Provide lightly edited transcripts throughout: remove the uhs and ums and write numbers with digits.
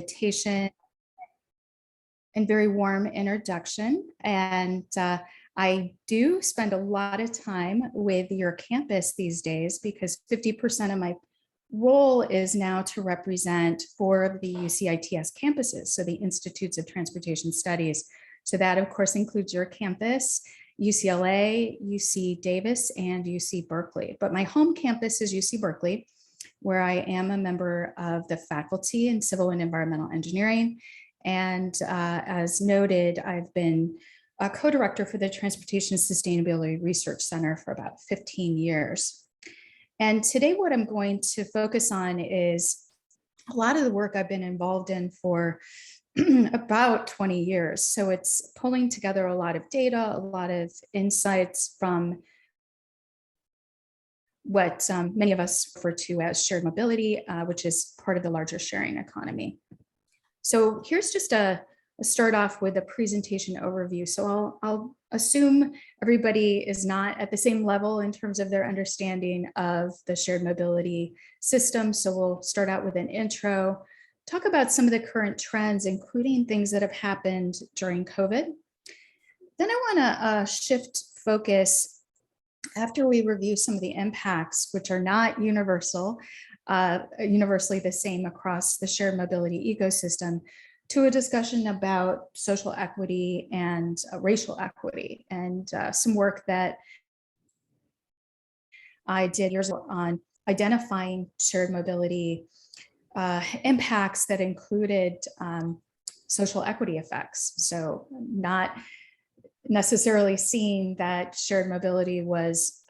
invitation and very warm introduction. And I do spend a lot of time with your campus these days because 50% of my role is now to represent 4 of the UCITS campuses, so the Institutes of Transportation Studies. So that, of course, includes your campus, UCLA, UC Davis, and UC Berkeley. But my home campus is UC Berkeley, where I am a member of the faculty in Civil and Environmental Engineering. And as noted, I've been a co-director for the Transportation Sustainability Research Center for about 15 years. And today what I'm going to focus on is a lot of the work I've been involved in for about 20 years. So it's pulling together a lot of data, a lot of insights from what many of us refer to as shared mobility, which is part of the larger sharing economy. So here's just a start off with a presentation overview. So I'll assume everybody is not at the same level in terms of their understanding of the shared mobility system. So we'll start out with an intro, talk about some of the current trends, including things that have happened during COVID. Then I want to shift focus after we review some of the impacts, which are not universally the same across the shared mobility ecosystem, to a discussion about social equity and racial equity, and some work that I did years ago on identifying shared mobility impacts that included social equity effects. So not necessarily seeing that shared mobility was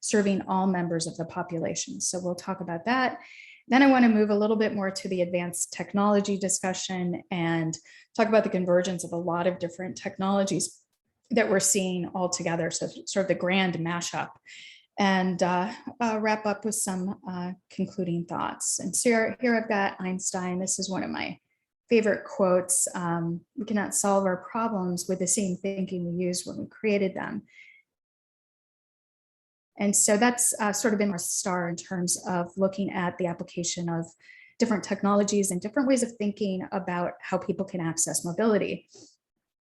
serving all members of the population. So we'll talk about that. Then I want to move a little bit more to the advanced technology discussion and talk about the convergence of a lot of different technologies that we're seeing all together. So sort of the grand mashup, and wrap up with some concluding thoughts. And so here I've got Einstein. This is one of my favorite quotes. We cannot solve our problems with the same thinking we used when we created them. And so that's sort of been our star in terms of looking at the application of different technologies and different ways of thinking about how people can access mobility.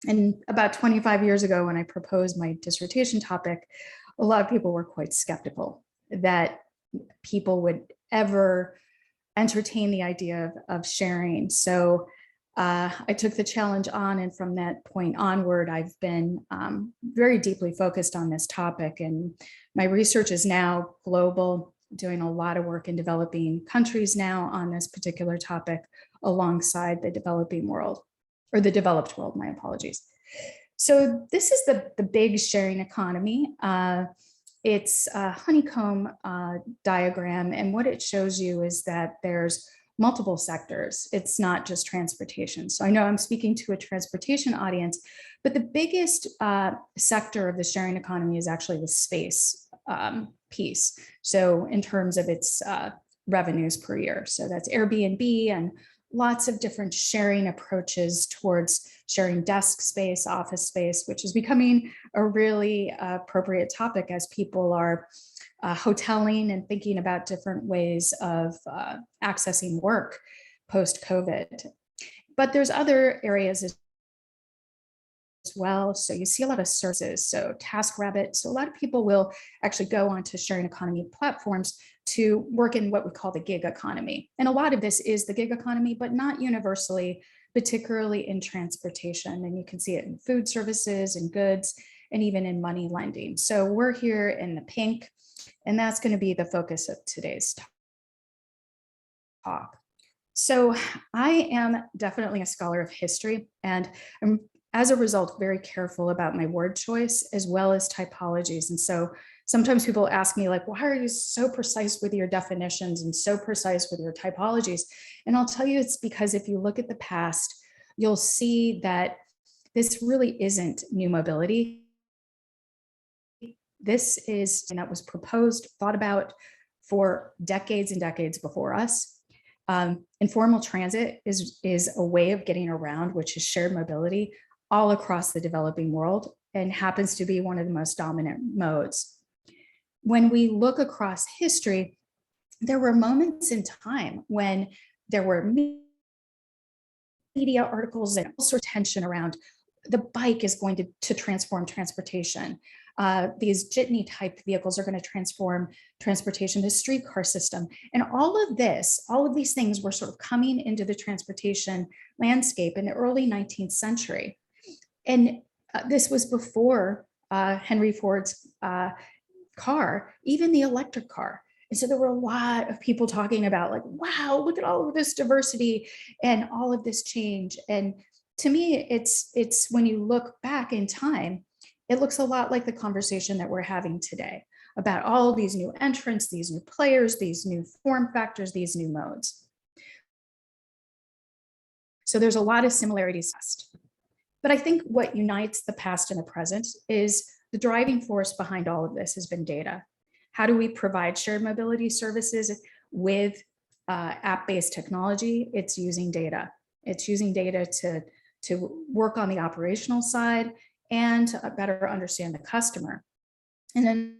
And about 25 years ago, when I proposed my dissertation topic, a lot of people were quite skeptical that people would ever entertain the idea of sharing. So I took the challenge on, and from that point onward, I've been very deeply focused on this topic. And my research is now global, doing a lot of work in developing countries now on this particular topic, alongside the developing world, or the developed world, my apologies. So this is the big sharing economy. It's a honeycomb diagram, and what it shows you is that there's multiple sectors. It's not just transportation. So I know I'm speaking to a transportation audience, but the biggest sector of the sharing economy is actually the space piece. So in terms of its revenues per year. So that's Airbnb and lots of different sharing approaches towards sharing desk space, office space, which is becoming a really appropriate topic as people are hoteling and thinking about different ways of accessing work post-COVID. But there's other areas as well. So you see a lot of services, so TaskRabbit. So a lot of people will actually go onto sharing economy platforms to work in what we call the gig economy. And a lot of this is the gig economy, but not universally, particularly in transportation. And you can see it in food services and goods, and even in money lending. So we're here in the pink, and that's going to be the focus of today's talk. So I am definitely a scholar of history, and I'm, as a result, very careful about my word choice as well as typologies. And so sometimes people ask me, like, why are you so precise with your definitions and so precise with your typologies? And I'll tell you, it's because if you look at the past, you'll see that this really isn't new mobility. This is, and that was proposed, thought about for decades and decades before us. Informal transit is a way of getting around, which is shared mobility all across the developing world, and happens to be one of the most dominant modes. When we look across history, there were moments in time when there were media articles and all sorts of tension around the bike is going to transform transportation. These jitney type vehicles are going to transform transportation, the streetcar system. And all of these things were sort of coming into the transportation landscape in the early 19th century. And this was before Henry Ford's car, even the electric car. And so there were a lot of people talking about like, wow, look at all of this diversity and all of this change. And to me, it's when you look back in time, it looks a lot like the conversation that we're having today about all these new entrants, these new players, these new form factors, these new modes. So there's a lot of similarities. But I think what unites the past and the present is the driving force behind all of this has been data. How do we provide shared mobility services with app-based technology? It's using data. It's using data to work on the operational side and to better understand the customer. And in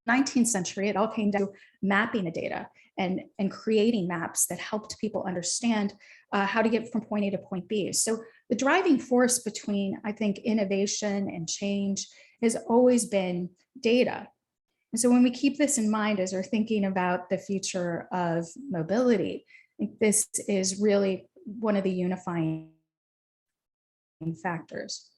the 19th century, it all came down to mapping the data and creating maps that helped people understand how to get from point A to point B. So the driving force between, I think, innovation and change has always been data. And so when we keep this in mind as we're thinking about the future of mobility, I think this is really one of the unifying factors.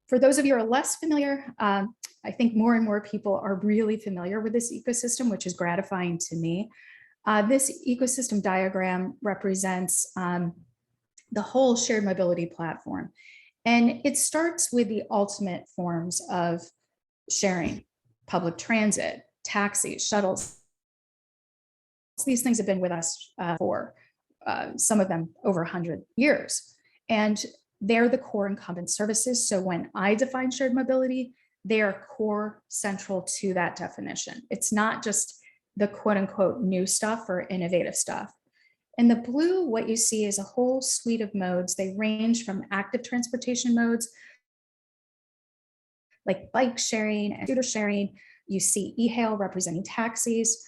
For those of you who are less familiar, I think more and more people are really familiar with this ecosystem, which is gratifying to me. This ecosystem diagram represents the whole shared mobility platform. And it starts with the ultimate forms of sharing: public transit, taxis, shuttles. These things have been with us for some of them over 100 years. And they're the core incumbent services. So when I define shared mobility, they are core central to that definition. It's not just the quote unquote new stuff or innovative stuff. In the blue, what you see is a whole suite of modes. They range from active transportation modes like bike sharing and scooter sharing. You see e-hail representing taxis.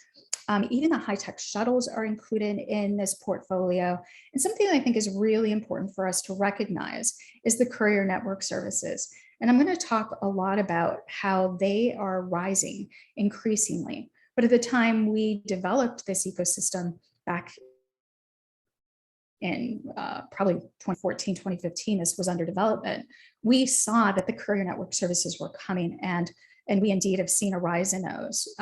Even the high-tech shuttles are included in this portfolio. And something that I think is really important for us to recognize is the courier network services. And I'm going to talk a lot about how they are rising increasingly. But at the time we developed this ecosystem back in probably 2014, 2015, this was under development, we saw that the courier network services were coming, and we indeed have seen a rise in those,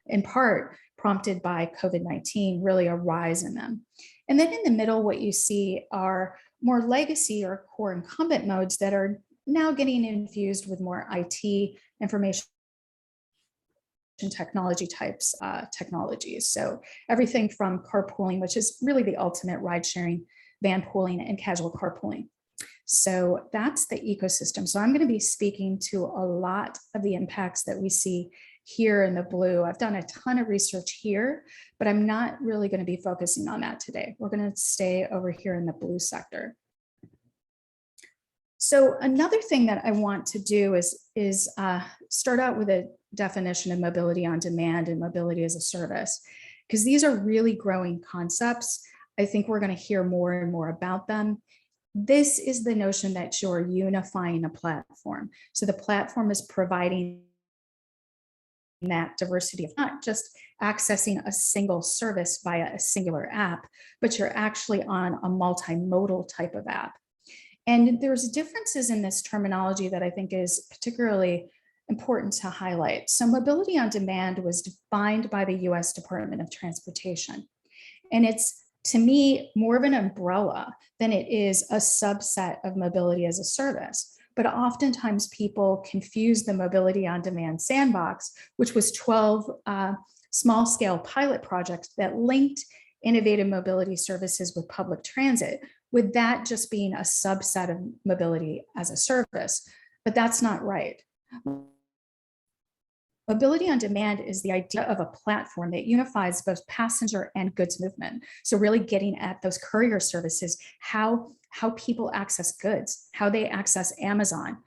in part prompted by COVID-19, really a rise in them. And then in the middle, what you see are more legacy or core incumbent modes that are now getting infused with more IT, information technology types technologies. So everything from carpooling, which is really the ultimate ride sharing, van pooling, and casual carpooling. So that's the ecosystem. So I'm going to be speaking to a lot of the impacts that we see here in the blue. I've done a ton of research here, but I'm not really going to be focusing on that today. We're going to stay over here in the blue sector. So another thing that I want to do is start out with a definition of mobility on demand and mobility as a service, because these are really growing concepts. I think we're going to hear more and more about them. This is the notion that you're unifying a platform. So the platform is providing that diversity of not just accessing a single service via a singular app, but you're actually on a multimodal type of app. And there's differences in this terminology that I think is particularly important to highlight. So mobility on demand was defined by the US Department of Transportation. And it's, to me, more of an umbrella than it is a subset of mobility as a service. But oftentimes people confuse the mobility on demand sandbox, which was 12 small scale pilot projects that linked innovative mobility services with public transit, with that just being a subset of mobility as a service. But that's not right. Mobility on demand is the idea of a platform that unifies both passenger and goods movement. So really getting at those courier services, how people access goods, how they access Amazon.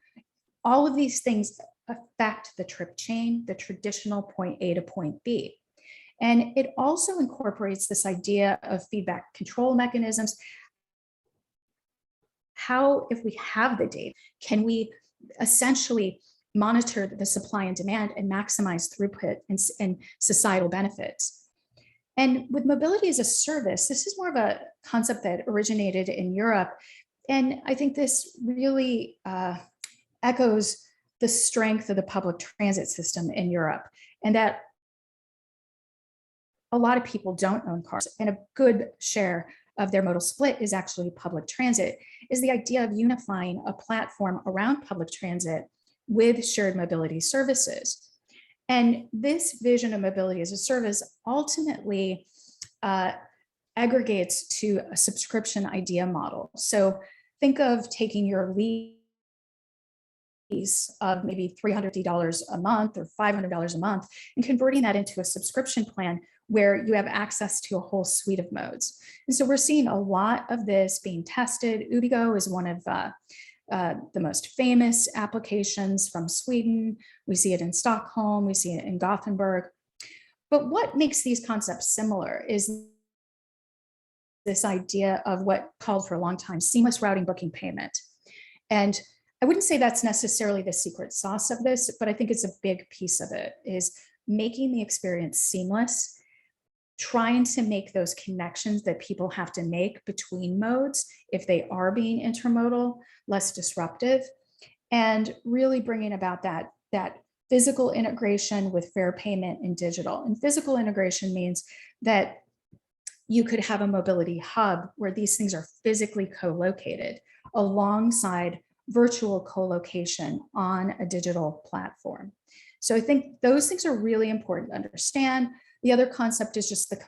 All of these things affect the trip chain, the traditional point A to point B. And it also incorporates this idea of feedback control mechanisms. how, if we have the data, can we essentially monitor the supply and demand and maximize throughput and societal benefits? And with mobility as a service, this is more of a concept that originated in Europe. And I think this really echoes the strength of the public transit system in Europe, and that a lot of people don't own cars, and a good share of their modal split is actually public transit, is the idea of unifying a platform around public transit with shared mobility services. And this vision of mobility as a service ultimately aggregates to a subscription idea model. So think of taking your lease of maybe $350 a month or $500 a month and converting that into a subscription plan where you have access to a whole suite of modes. And so we're seeing a lot of this being tested. Ubigo is one of the most famous applications from Sweden. We see it in Stockholm, we see it in Gothenburg. But what makes these concepts similar is this idea of what called for a long time seamless routing, booking, payment. And I wouldn't say that's necessarily the secret sauce of this, but I think it's a big piece of it, is making the experience seamless, trying to make those connections that people have to make between modes, if they are being intermodal, less disruptive, and really bringing about that physical integration with fare payment and digital. And physical integration means that you could have a mobility hub where these things are physically co-located alongside virtual co-location on a digital platform. So I think those things are really important to understand. The other concept is just the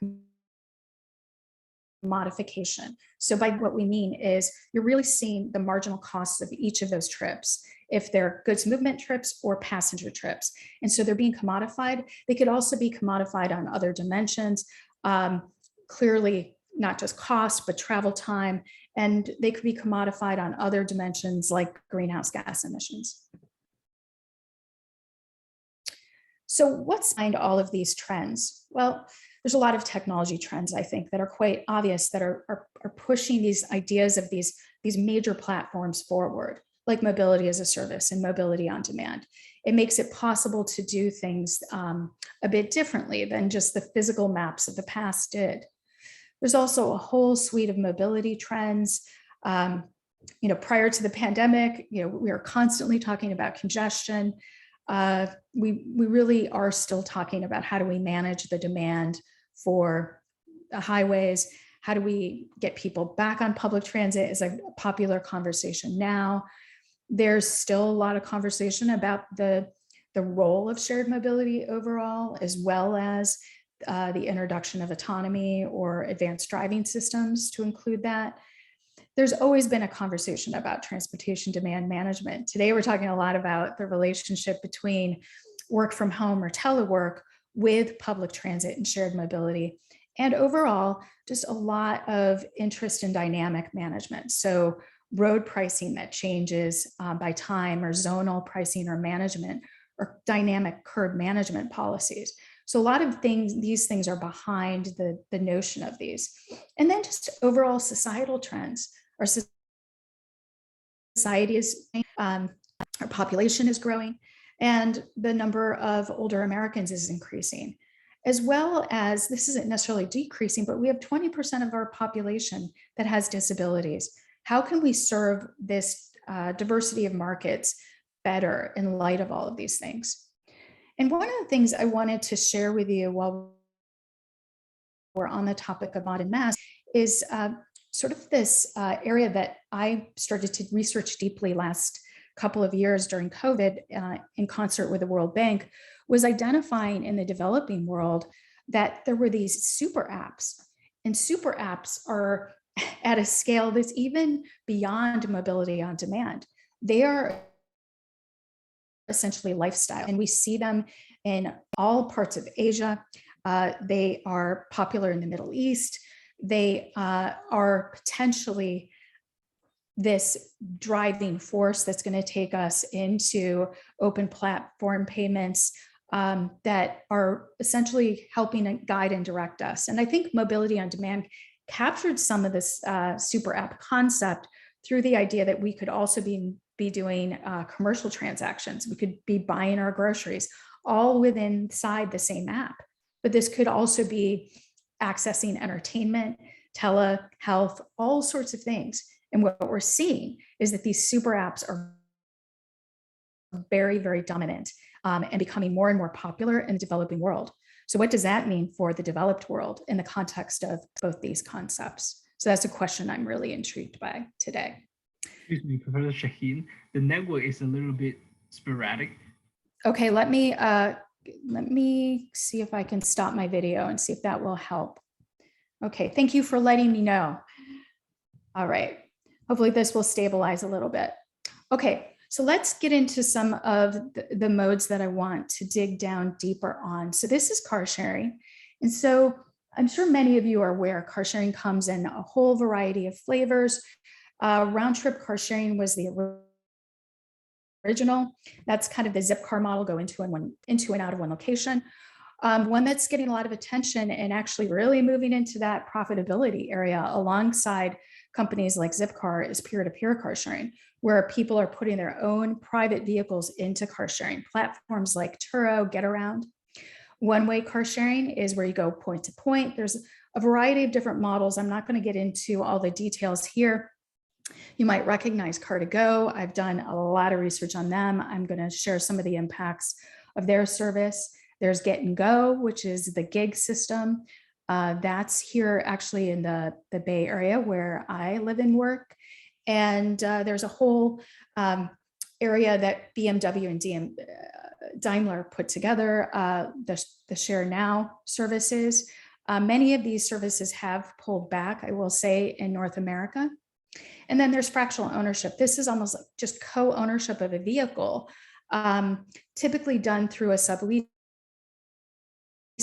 commodification. So by what we mean is you're really seeing the marginal costs of each of those trips, if they're goods movement trips or passenger trips. And so they're being commodified. They could also be commodified on other dimensions, clearly not just cost, but travel time. And they could be commodified on other dimensions like greenhouse gas emissions. So what's behind all of these trends? Well, there's a lot of technology trends, I think, that are quite obvious, that are pushing these ideas of these major platforms forward, like mobility as a service and mobility on demand. It makes it possible to do things a bit differently than just the physical maps of the past did. There's also a whole suite of mobility trends. Prior to the pandemic, we were constantly talking about congestion. We really are still talking about how do we manage the demand for the highways? How do we get people back on public transit is a popular conversation now. There's still a lot of conversation about the role of shared mobility overall, as well as the introduction of autonomy or advanced driving systems to include that. There's always been a conversation about transportation demand management. Today, we're talking a lot about the relationship between work from home or telework with public transit and shared mobility. And overall, just a lot of interest in dynamic management. So road pricing that changes by time, or zonal pricing or management, or dynamic curb management policies. So a lot of these things are behind the notion of these. And then just overall societal trends. Our society is, our population is growing, and the number of older Americans is increasing, as well as, this isn't necessarily decreasing, but we have 20% of our population that has disabilities. How can we serve this diversity of markets better in light of all of these things? And one of the things I wanted to share with you while we're on the topic of mod and mass is sort of this area that I started to research deeply last couple of years during COVID in concert with the World Bank, was identifying in the developing world that there were these super apps, and super apps are at a scale that's even beyond mobility on demand. They are essentially lifestyle, and we see them in all parts of Asia. They are popular in the Middle East. They are potentially this driving force that's going to take us into open platform payments that are essentially helping guide and direct us. And I think mobility on demand captured some of this super app concept through the idea that we could also be doing commercial transactions. We could be buying our groceries all within inside the same app. But this could also be accessing entertainment, telehealth, all sorts of things. And what we're seeing is that these super apps are very, very dominant and becoming more and more popular in the developing world. So what does that mean for the developed world in the context of both these concepts? So that's a question I'm really intrigued by today. Excuse me, Professor Shaheen, the network is a little bit sporadic. Okay, let me see if I can stop my video and see if that will help. Okay, thank you for letting me know. All right, hopefully this will stabilize a little bit. Okay, so let's get into some of the modes that I want to dig down deeper on. So this is car sharing. And so I'm sure many of you are aware car sharing comes in a whole variety of flavors. Round trip car sharing was the original. That's kind of the zip car model, go into and out of one location. One that's getting a lot of attention and actually really moving into that profitability area alongside companies like Zipcar is peer-to-peer car sharing, where people are putting their own private vehicles into car sharing. Platforms like Turo, Getaround. One-way car sharing is where you go point to point. There's a variety of different models. I'm not going to get into all the details here. You might recognize Car2Go. I've done a lot of research on them. I'm going to share some of the impacts of their service. There's Get and Go, which is the gig system. That's here actually in the Bay Area where I live and work. And there's a whole area that BMW and Daimler put together, the Share Now services. Many of these services have pulled back, I will say, in North America. And then there's fractional ownership. This is almost like just co-ownership of a vehicle, typically done through a subleasing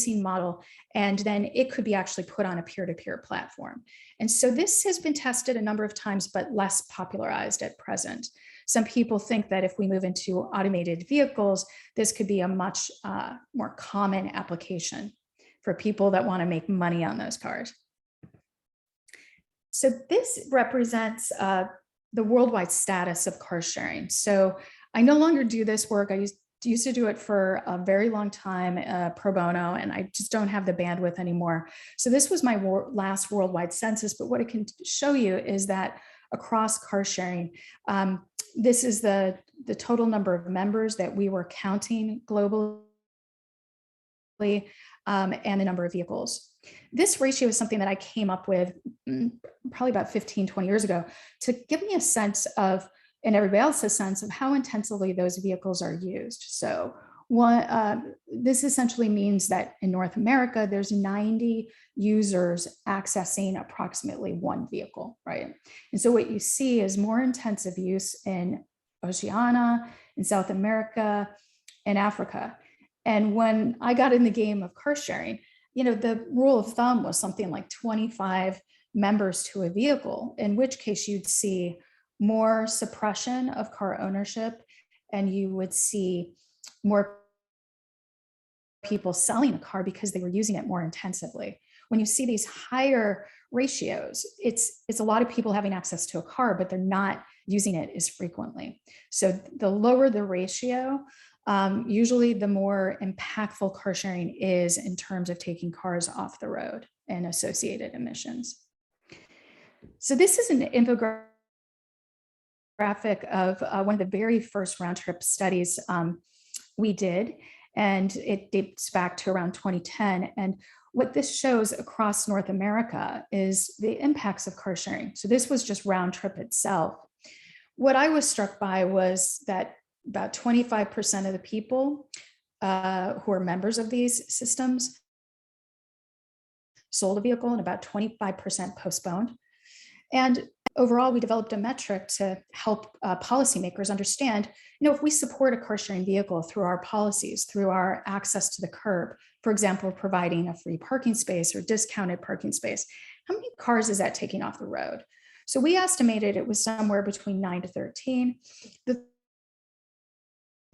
model, and then it could be actually put on a peer-to-peer platform. And so this has been tested a number of times, but less popularized at present. Some people think that if we move into automated vehicles, this could be a much more common application for people that want to make money on those cars. So this represents the worldwide status of car sharing. So I no longer do this work. I used to do it for a very long time, pro bono, and I just don't have the bandwidth anymore. So this was my last worldwide census, but what it can show you is that across car sharing, this is the total number of members that we were counting globally, and the number of vehicles. This ratio is something that I came up with probably about 15, 20 years ago to give me a sense of, and everybody else a sense of how intensively those vehicles are used. So this essentially means that in North America, there's 90 users accessing approximately one vehicle, right? And so what you see is more intensive use in Oceania, in South America, and Africa. And when I got in the game of car sharing, the rule of thumb was something like 25 members to a vehicle, in which case you'd see more suppression of car ownership, and you would see more people selling a car because they were using it more intensively. When you see these higher ratios, it's a lot of people having access to a car, but they're not using it as frequently. So the lower the ratio, usually the more impactful car sharing is in terms of taking cars off the road and associated emissions. So this is an infographic of one of the very first round trip studies we did, and it dates back to around 2010. And what this shows across North America is the impacts of car sharing. So this was just round trip itself. What I was struck by was that about 25% of the people who are members of these systems sold a vehicle, and about 25% postponed. And overall, we developed a metric to help policymakers understand, if we support a car sharing vehicle through our policies, through our access to the curb, for example, providing a free parking space or discounted parking space, how many cars is that taking off the road? So we estimated it was somewhere between 9 to 13. The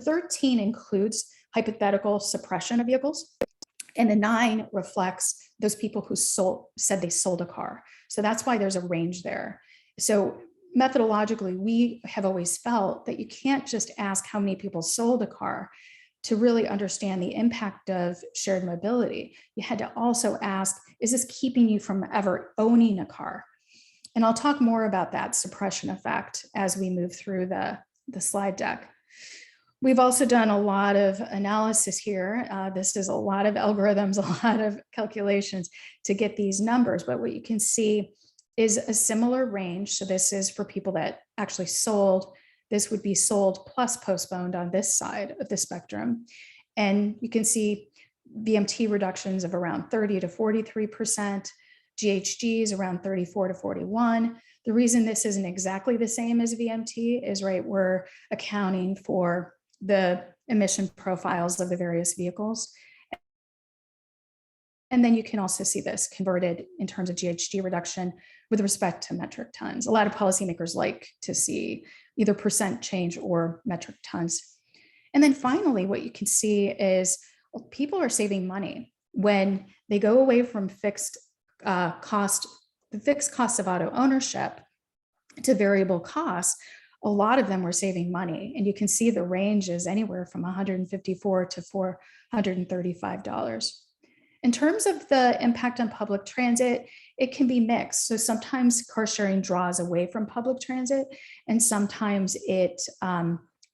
13 includes hypothetical suppression of vehicles, and the 9 reflects those people who said they sold a car. So that's why there's a range there. So methodologically, we have always felt that you can't just ask how many people sold a car to really understand the impact of shared mobility. You had to also ask, is this keeping you from ever owning a car? And I'll talk more about that suppression effect as we move through the slide deck. We've also done a lot of analysis here. This is a lot of algorithms, a lot of calculations to get these numbers, but what you can see is a similar range. So this is for people that actually sold. This would be sold plus postponed on this side of the spectrum. And you can see VMT reductions of around 30 to 43%, GHGs around 34 to 41. The reason this isn't exactly the same as VMT is, right, we're accounting for the emission profiles of the various vehicles. And then you can also see this converted in terms of GHG reduction with respect to metric tons. A lot of policymakers like to see either percent change or metric tons. And then finally, what you can see is people are saving money when they go away from the fixed cost of auto ownership to variable costs. A lot of them were saving money, and you can see the range is anywhere from $154 to $435. In terms of the impact on public transit, it can be mixed. So sometimes car sharing draws away from public transit, and sometimes it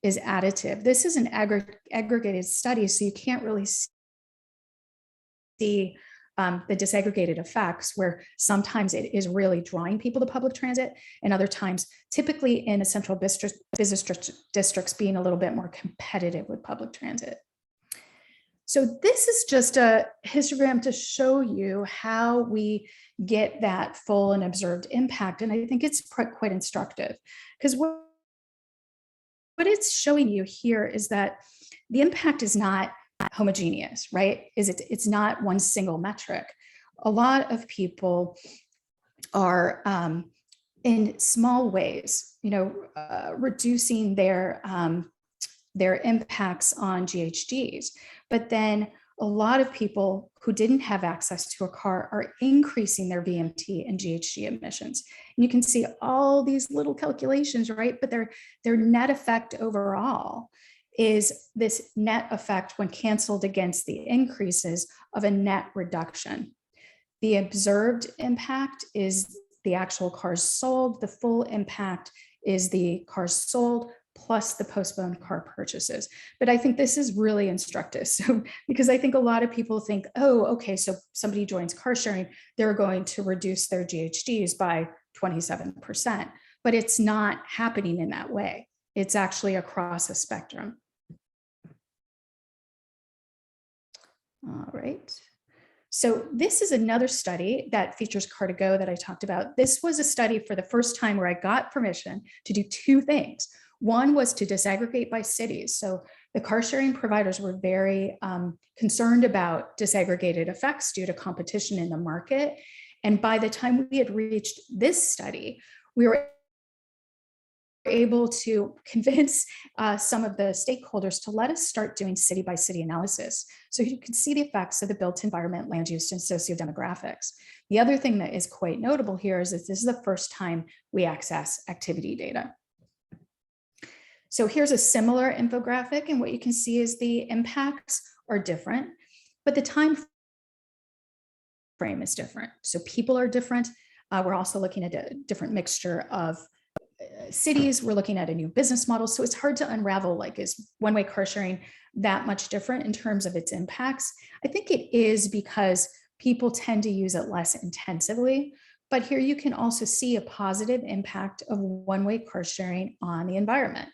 is additive. This is an aggregated study, so you can't really see the disaggregated effects, where sometimes it is really drawing people to public transit, and other times, typically in a central business districts, being a little bit more competitive with public transit. So this is just a histogram to show you how we get that full and observed impact. And I think it's quite instructive, because what it's showing you here is that the impact is not homogeneous, right? It's not one single metric. A lot of people are in small ways, reducing their impacts on GHGs. But then a lot of people who didn't have access to a car are increasing their VMT and GHG emissions. And you can see all these little calculations, right? But their net effect overall is this net effect when canceled against the increases of a net reduction. The observed impact is the actual cars sold. The full impact is the cars sold plus the postponed car purchases. But I think this is really instructive. So, because I think a lot of people think, oh, okay, so somebody joins car sharing, they're going to reduce their GHGs by 27%, but it's not happening in that way. It's actually across a spectrum. All right. So this is another study that features Car2Go that I talked about. This was a study for the first time where I got permission to do two things. One was to disaggregate by cities. So the car sharing providers were very concerned about disaggregated effects due to competition in the market. And by the time we had reached this study, we were able to convince some of the stakeholders to let us start doing city by city analysis. So you can see the effects of the built environment, land use, and sociodemographics. The other thing that is quite notable here is that this is the first time we access activity data. So here's a similar infographic, and what you can see is the impacts are different, but the time frame is different. So people are different. We're also looking at a different mixture of cities. We're looking at a new business model. So it's hard to unravel, like, is one-way car sharing that much different in terms of its impacts? I think it is, because people tend to use it less intensively. But here you can also see a positive impact of one-way car sharing on the environment.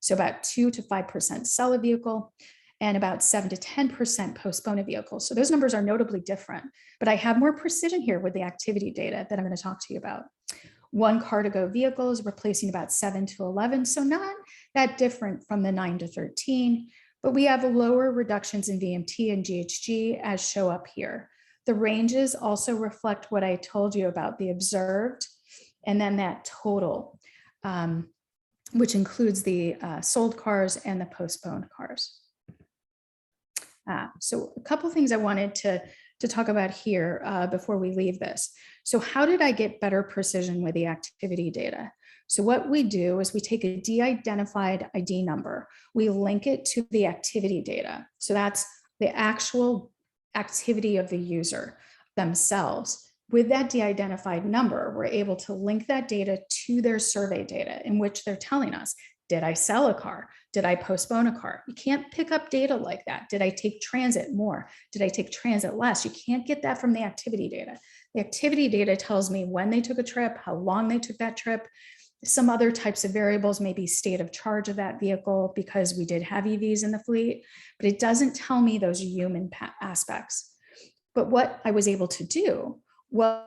So about 2 to 5% sell a vehicle, and about 7 to 10% postpone a vehicle. So those numbers are notably different, but I have more precision here with the activity data that I'm going to talk to you about. One Car2Go vehicle is replacing about 7 to 11, so not that different from the 9 to 13, but we have lower reductions in VMT and GHG as show up here. The ranges also reflect what I told you about the observed, and then that total, which includes the sold cars and the postponed cars. So a couple things I wanted to to talk about here before we leave this. So how did I get better precision with the activity data? So what we do is we take a de-identified ID number, we link it to the activity data. So that's the actual activity of the user themselves. With that de-identified number, we're able to link that data to their survey data in which they're telling us, did I sell a car? Did I postpone a car? You can't pick up data like that. Did I take transit more? Did I take transit less? You can't get that from the activity data. The activity data tells me when they took a trip, how long they took that trip. Some other types of variables may be state of charge of that vehicle because we did have EVs in the fleet, but it doesn't tell me those human aspects. But what I was able to do was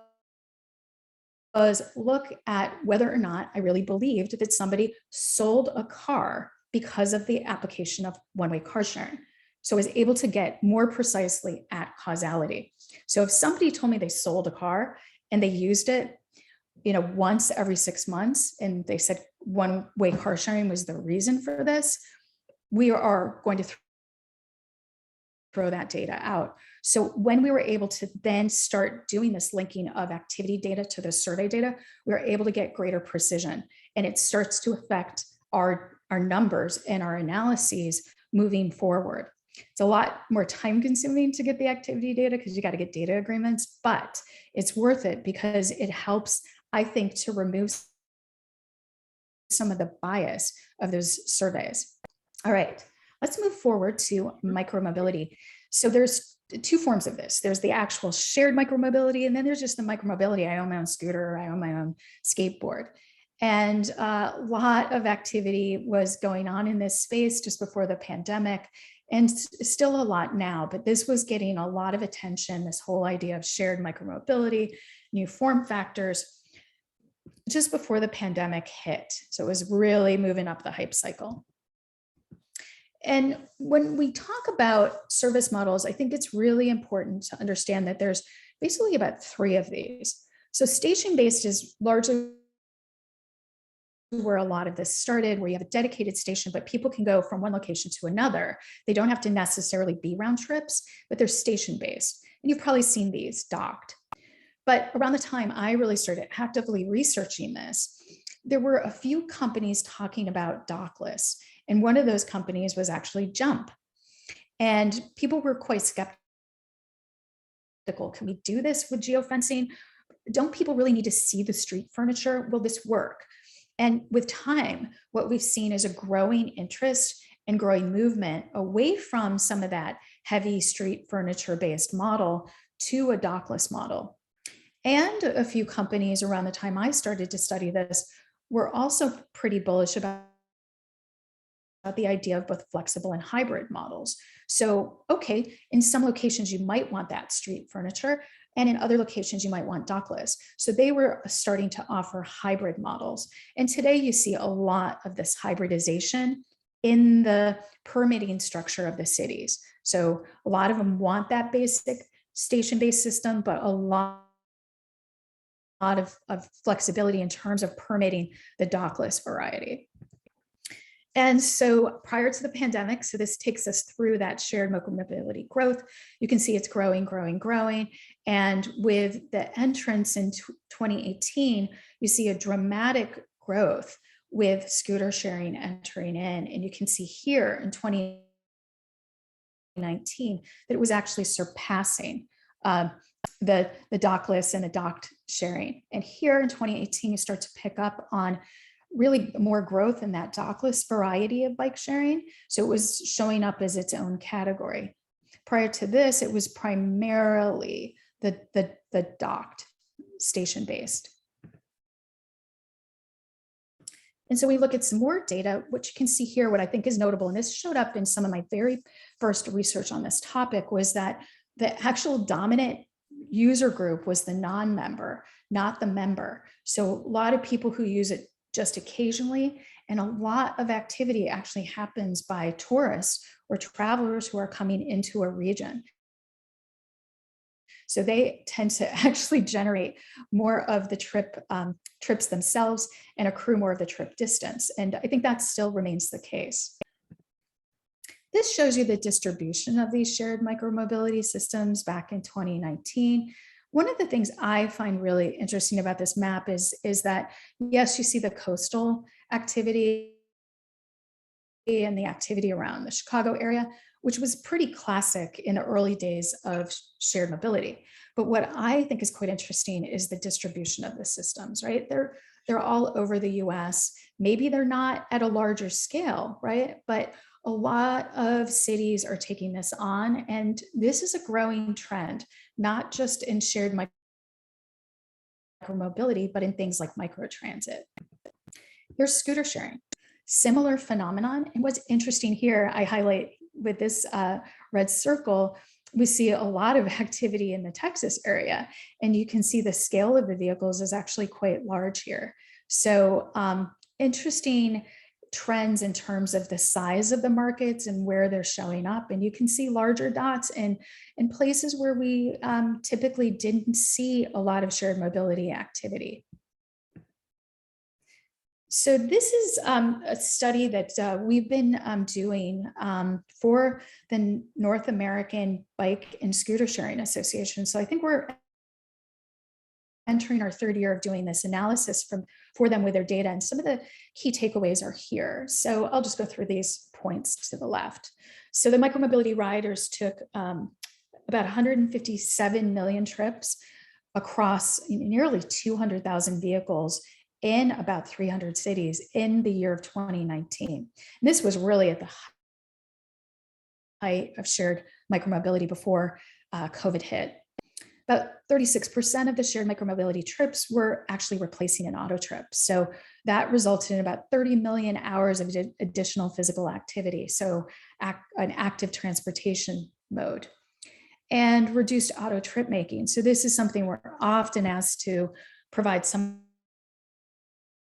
look at whether or not I really believed that somebody sold a car because of the application of one-way car sharing. So I was able to get more precisely at causality. So if somebody told me they sold a car and they used it, once every 6 months, and they said one-way car sharing was the reason for this, we are going to throw that data out. So when we were able to then start doing this linking of activity data to the survey data, we were able to get greater precision, and it starts to affect our numbers and our analyses moving forward. It's a lot more time consuming to get the activity data because you got to get data agreements, but it's worth it because it helps, I think, to remove some of the bias of those surveys. All right, let's move forward to micromobility. So there's two forms of this. There's the actual shared micromobility, and then there's just the micromobility. I own my own scooter, or I own my own skateboard. And a lot of activity was going on in this space just before the pandemic, and still a lot now, but this was getting a lot of attention, this whole idea of shared micromobility, new form factors, just before the pandemic hit. So it was really moving up the hype cycle. And when we talk about service models, I think it's really important to understand that there's basically about 3 of these. So station-based is largely where a lot of this started, where you have a dedicated station, but people can go from one location to another. They don't have to necessarily be round trips, but they're station-based. And you've probably seen these docked. But around the time I really started actively researching this, there were a few companies talking about dockless. And one of those companies was actually Jump. And people were quite skeptical. Can we do this with geofencing? Don't people really need to see the street furniture? Will this work? And with time, what we've seen is a growing interest and growing movement away from some of that heavy street furniture-based model to a dockless model. And a few companies around the time I started to study this were also pretty bullish about the idea of both flexible and hybrid models. So, okay, in some locations you might want that street furniture, and in other locations you might want dockless. So they were starting to offer hybrid models. And today you see a lot of this hybridization in the permitting structure of the cities. So a lot of them want that basic station-based system, but a lot of flexibility in terms of permitting the dockless variety. And so prior to the pandemic, so this takes us through that shared micromobility growth. You can see it's growing, growing, growing. And with the entrance in 2018, you see a dramatic growth with scooter sharing entering in. And you can see here in 2019 that it was actually surpassing the dockless and the docked sharing. And here in 2018, you start to pick up on really more growth in that dockless variety of bike sharing. So it was showing up as its own category. Prior to this, it was primarily the docked station-based. And so we look at some more data, which you can see here, what I think is notable, and this showed up in some of my very first research on this topic, was that the actual dominant user group was the non-member, not the member. So a lot of people who use it just occasionally, and a lot of activity actually happens by tourists or travelers who are coming into a region. So they tend to actually generate more of the trips themselves and accrue more of the trip distance. And I think that still remains the case. This shows you the distribution of these shared micromobility systems back in 2019. One of the things I find really interesting about this map is that, yes, you see the coastal activity and the activity around the Chicago area, which was pretty classic in the early days of shared mobility. But what I think is quite interesting is the distribution of the systems, right? They're all over the US. Maybe they're not at a larger scale, right? But a lot of cities are taking this on, and this is a growing trend, not just in shared micromobility, but in things like microtransit. Here's scooter sharing. Similar phenomenon. And what's interesting here, I highlight with this red circle, we see a lot of activity in the Texas area, and you can see the scale of the vehicles is actually quite large here. So interesting trends in terms of the size of the markets and where they're showing up. And you can see larger dots in places where we typically didn't see a lot of shared mobility activity. So this is a study that we've been doing for the North American Bike and Scooter Sharing Association. So I think we're entering our third year of doing this analysis for them with their data, and some of the key takeaways are here. So I'll just go through these points to the left. So the micromobility riders took about 157 million trips across nearly 200,000 vehicles in about 300 cities in the year of 2019. And this was really at the height of shared micromobility before COVID hit. About 36% of the shared micromobility trips were actually replacing an auto trip. So that resulted in about 30 million hours of additional physical activity. So an active transportation mode. And reduced auto trip making. So this is something we're often asked to provide some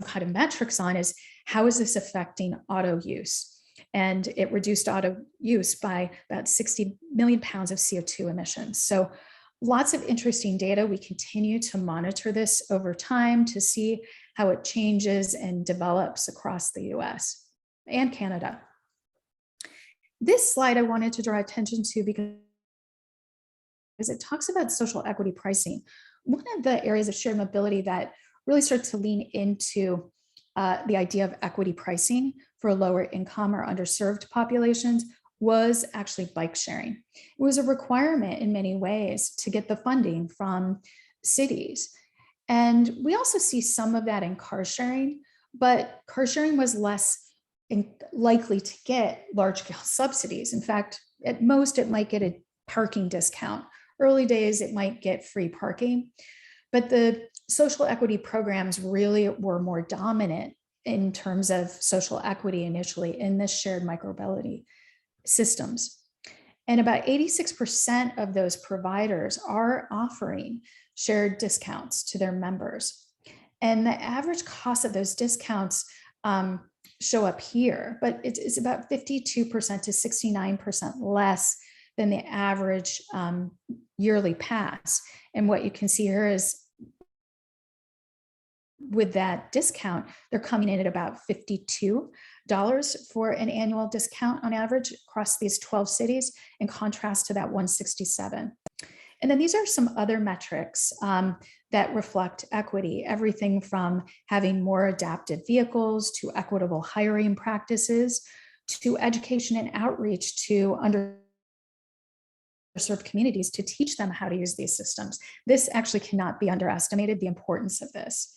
kind of metrics on, is how is this affecting auto use? And it reduced auto use by about 60 million pounds of CO2 emissions. So lots of interesting data. We continue to monitor this over time to see how it changes and develops across the US and Canada. This slide I wanted to draw attention to because it talks about social equity pricing. One of the areas of shared mobility that really started to lean into the idea of equity pricing for lower income or underserved populations was actually bike sharing. It was a requirement in many ways to get the funding from cities. And we also see some of that in car sharing, but car sharing was less likely to get large-scale subsidies. In fact, at most, it might get a parking discount. Early days, it might get free parking. But the social equity programs really were more dominant in terms of social equity initially in the shared micromobility systems. And about 86% of those providers are offering shared discounts to their members. And the average cost of those discounts show up here, but it's about 52% to 69% less than the average yearly pass. And what you can see here is with that discount, they're coming in at about $52 for an annual discount on average across these 12 cities, in contrast to that 167. And then these are some other metrics that reflect equity, everything from having more adapted vehicles to equitable hiring practices to education and outreach to underserved communities to teach them how to use these systems. This actually cannot be underestimated, the importance of this.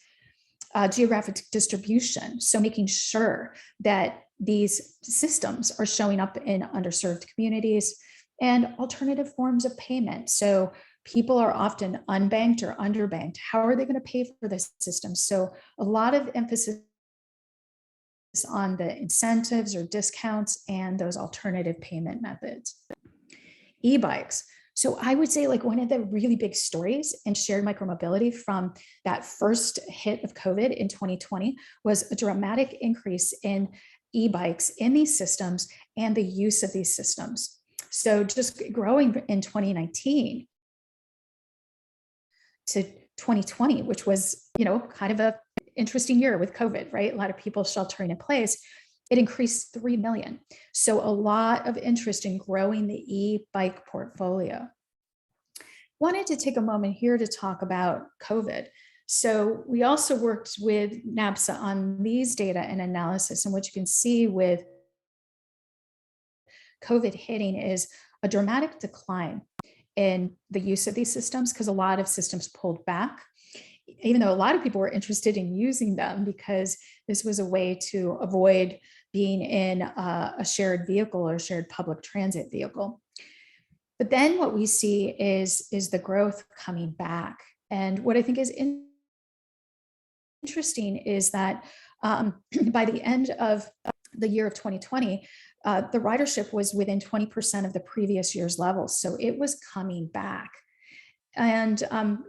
Geographic distribution, so making sure that these systems are showing up in underserved communities, and alternative forms of payment. So people are often unbanked or underbanked. How are they going to pay for this system? So a lot of emphasis on the incentives or discounts and those alternative payment methods. E-bikes. So I would say, like, one of the really big stories in shared micromobility from that first hit of COVID in 2020 was a dramatic increase in e-bikes in these systems and the use of these systems. So just growing in 2019 to 2020, which was, kind of a interesting year with COVID, right? A lot of people sheltering in place. it increased 3 million. So a lot of interest in growing the e-bike portfolio. Wanted to take a moment here to talk about COVID. So we also worked with NABSA on these data and analysis, and what you can see with COVID hitting is a dramatic decline in the use of these systems, because a lot of systems pulled back, even though a lot of people were interested in using them because this was a way to avoid being in a shared vehicle or shared public transit vehicle. But then what we see is the growth coming back. And what I think is interesting is that by the end of the year of 2020, the ridership was within 20% of the previous year's levels. So it was coming back. And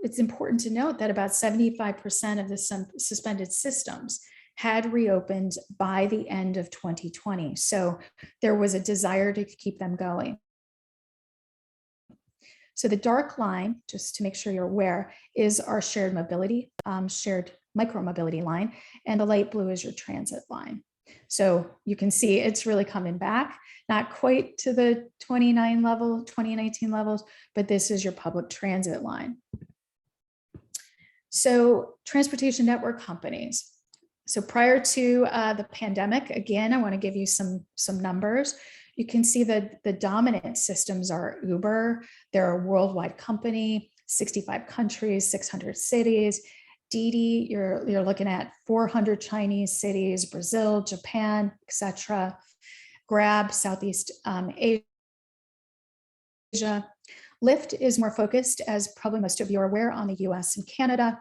it's important to note that about 75% of the suspended systems had reopened by the end of 2020. So there was a desire to keep them going. So the dark line, just to make sure you're aware, is our shared mobility, shared micromobility line, and the light blue is your transit line. So you can see it's really coming back, not quite to the 2019 levels, but this is your public transit line. So transportation network companies. So prior to the pandemic, again, I want to give you some numbers. You can see that the dominant systems are Uber. They're a worldwide company, 65 countries, 600 cities. Didi, you're looking at 400 Chinese cities, Brazil, Japan, etc. Grab, Southeast Asia. Lyft is more focused, as probably most of you are aware, on the US and Canada.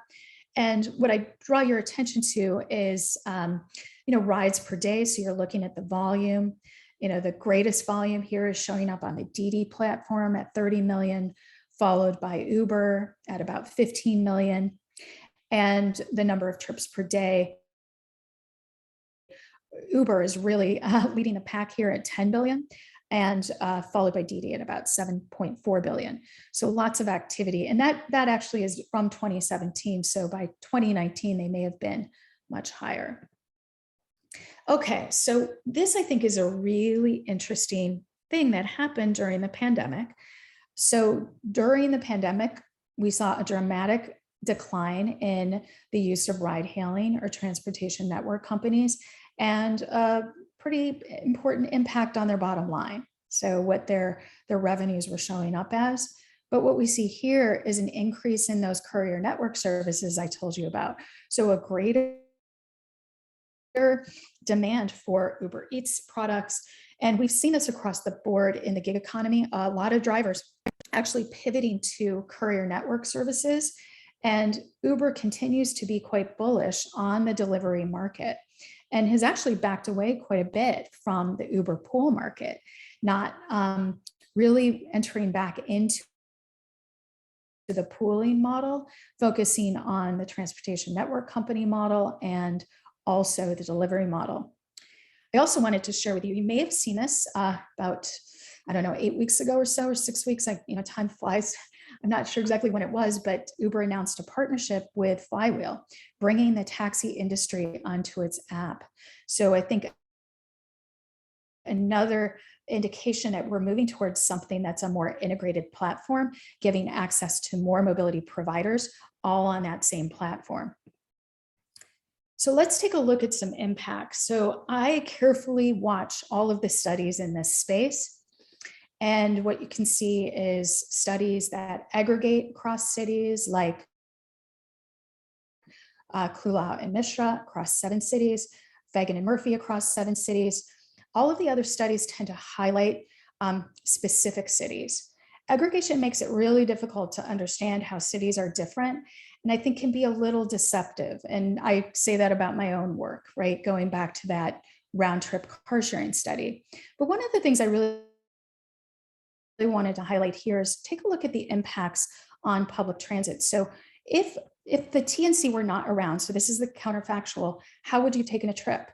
And what I draw your attention to is, rides per day. So you're looking at the volume. The greatest volume here is showing up on the Didi platform at 30 million, followed by Uber at about 15 million. And the number of trips per day, Uber is really leading the pack here at 10 billion, and followed by Didi at about 7.4 billion. So lots of activity. And that actually is from 2017. So by 2019, they may have been much higher. Okay, so this I think is a really interesting thing that happened during the pandemic. So during the pandemic, we saw a dramatic decline in the use of ride hailing or transportation network companies, and a pretty important impact on their bottom line. So what their revenues were showing up as. But what we see here is an increase in those courier network services I told you about. So a greater demand for Uber Eats products. And we've seen this across the board in the gig economy. A lot of drivers actually pivoting to courier network services. And Uber continues to be quite bullish on the delivery market and has actually backed away quite a bit from the Uber pool market, not really entering back into the pooling model, focusing on the transportation network company model and also the delivery model. I also wanted to share with you, you may have seen this about, 8 weeks ago or so, or 6 weeks, time flies. I'm not sure exactly when it was, but Uber announced a partnership with Flywheel, bringing the taxi industry onto its app. So I think another indication that we're moving towards something that's a more integrated platform, giving access to more mobility providers, all on that same platform. So let's take a look at some impacts. So I carefully watch all of the studies in this space. And what you can see is studies that aggregate across cities like Klulau and Mishra across 7 cities, Fagan and Murphy across 7 cities. All of the other studies tend to highlight specific cities. Aggregation makes it really difficult to understand how cities are different, and I think can be a little deceptive. And I say that about my own work, right? Going back to that round trip car sharing study. But one of the things I really wanted to highlight here is take a look at the impacts on public transit. So if the TNC were not around, so this is the counterfactual, how would you have taken a trip?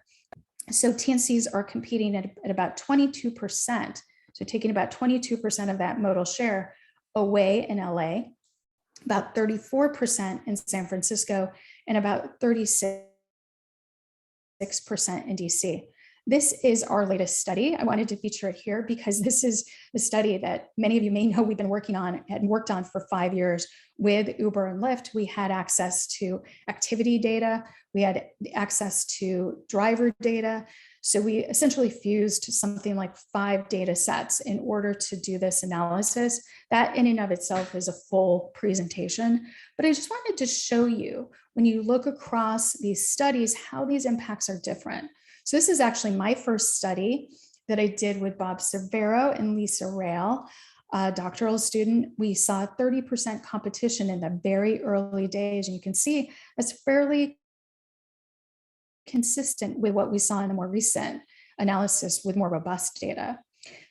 So TNCs are competing at about 22%. So taking about 22% of that modal share away in LA, about 34% in San Francisco, and about 36% in DC. This is our latest study. I wanted to feature it here because this is the study that many of you may know we've been working on and worked on for 5 years with Uber and Lyft. We had access to activity data. We had access to driver data. So we essentially fused something like 5 data sets in order to do this analysis. That in and of itself is a full presentation, but I just wanted to show you, when you look across these studies, how these impacts are different. So this is actually my first study that I did with Bob Cervero and Lisa Rail, a doctoral student. We saw 30% competition in the very early days, and you can see that's fairly consistent with what we saw in the more recent analysis with more robust data.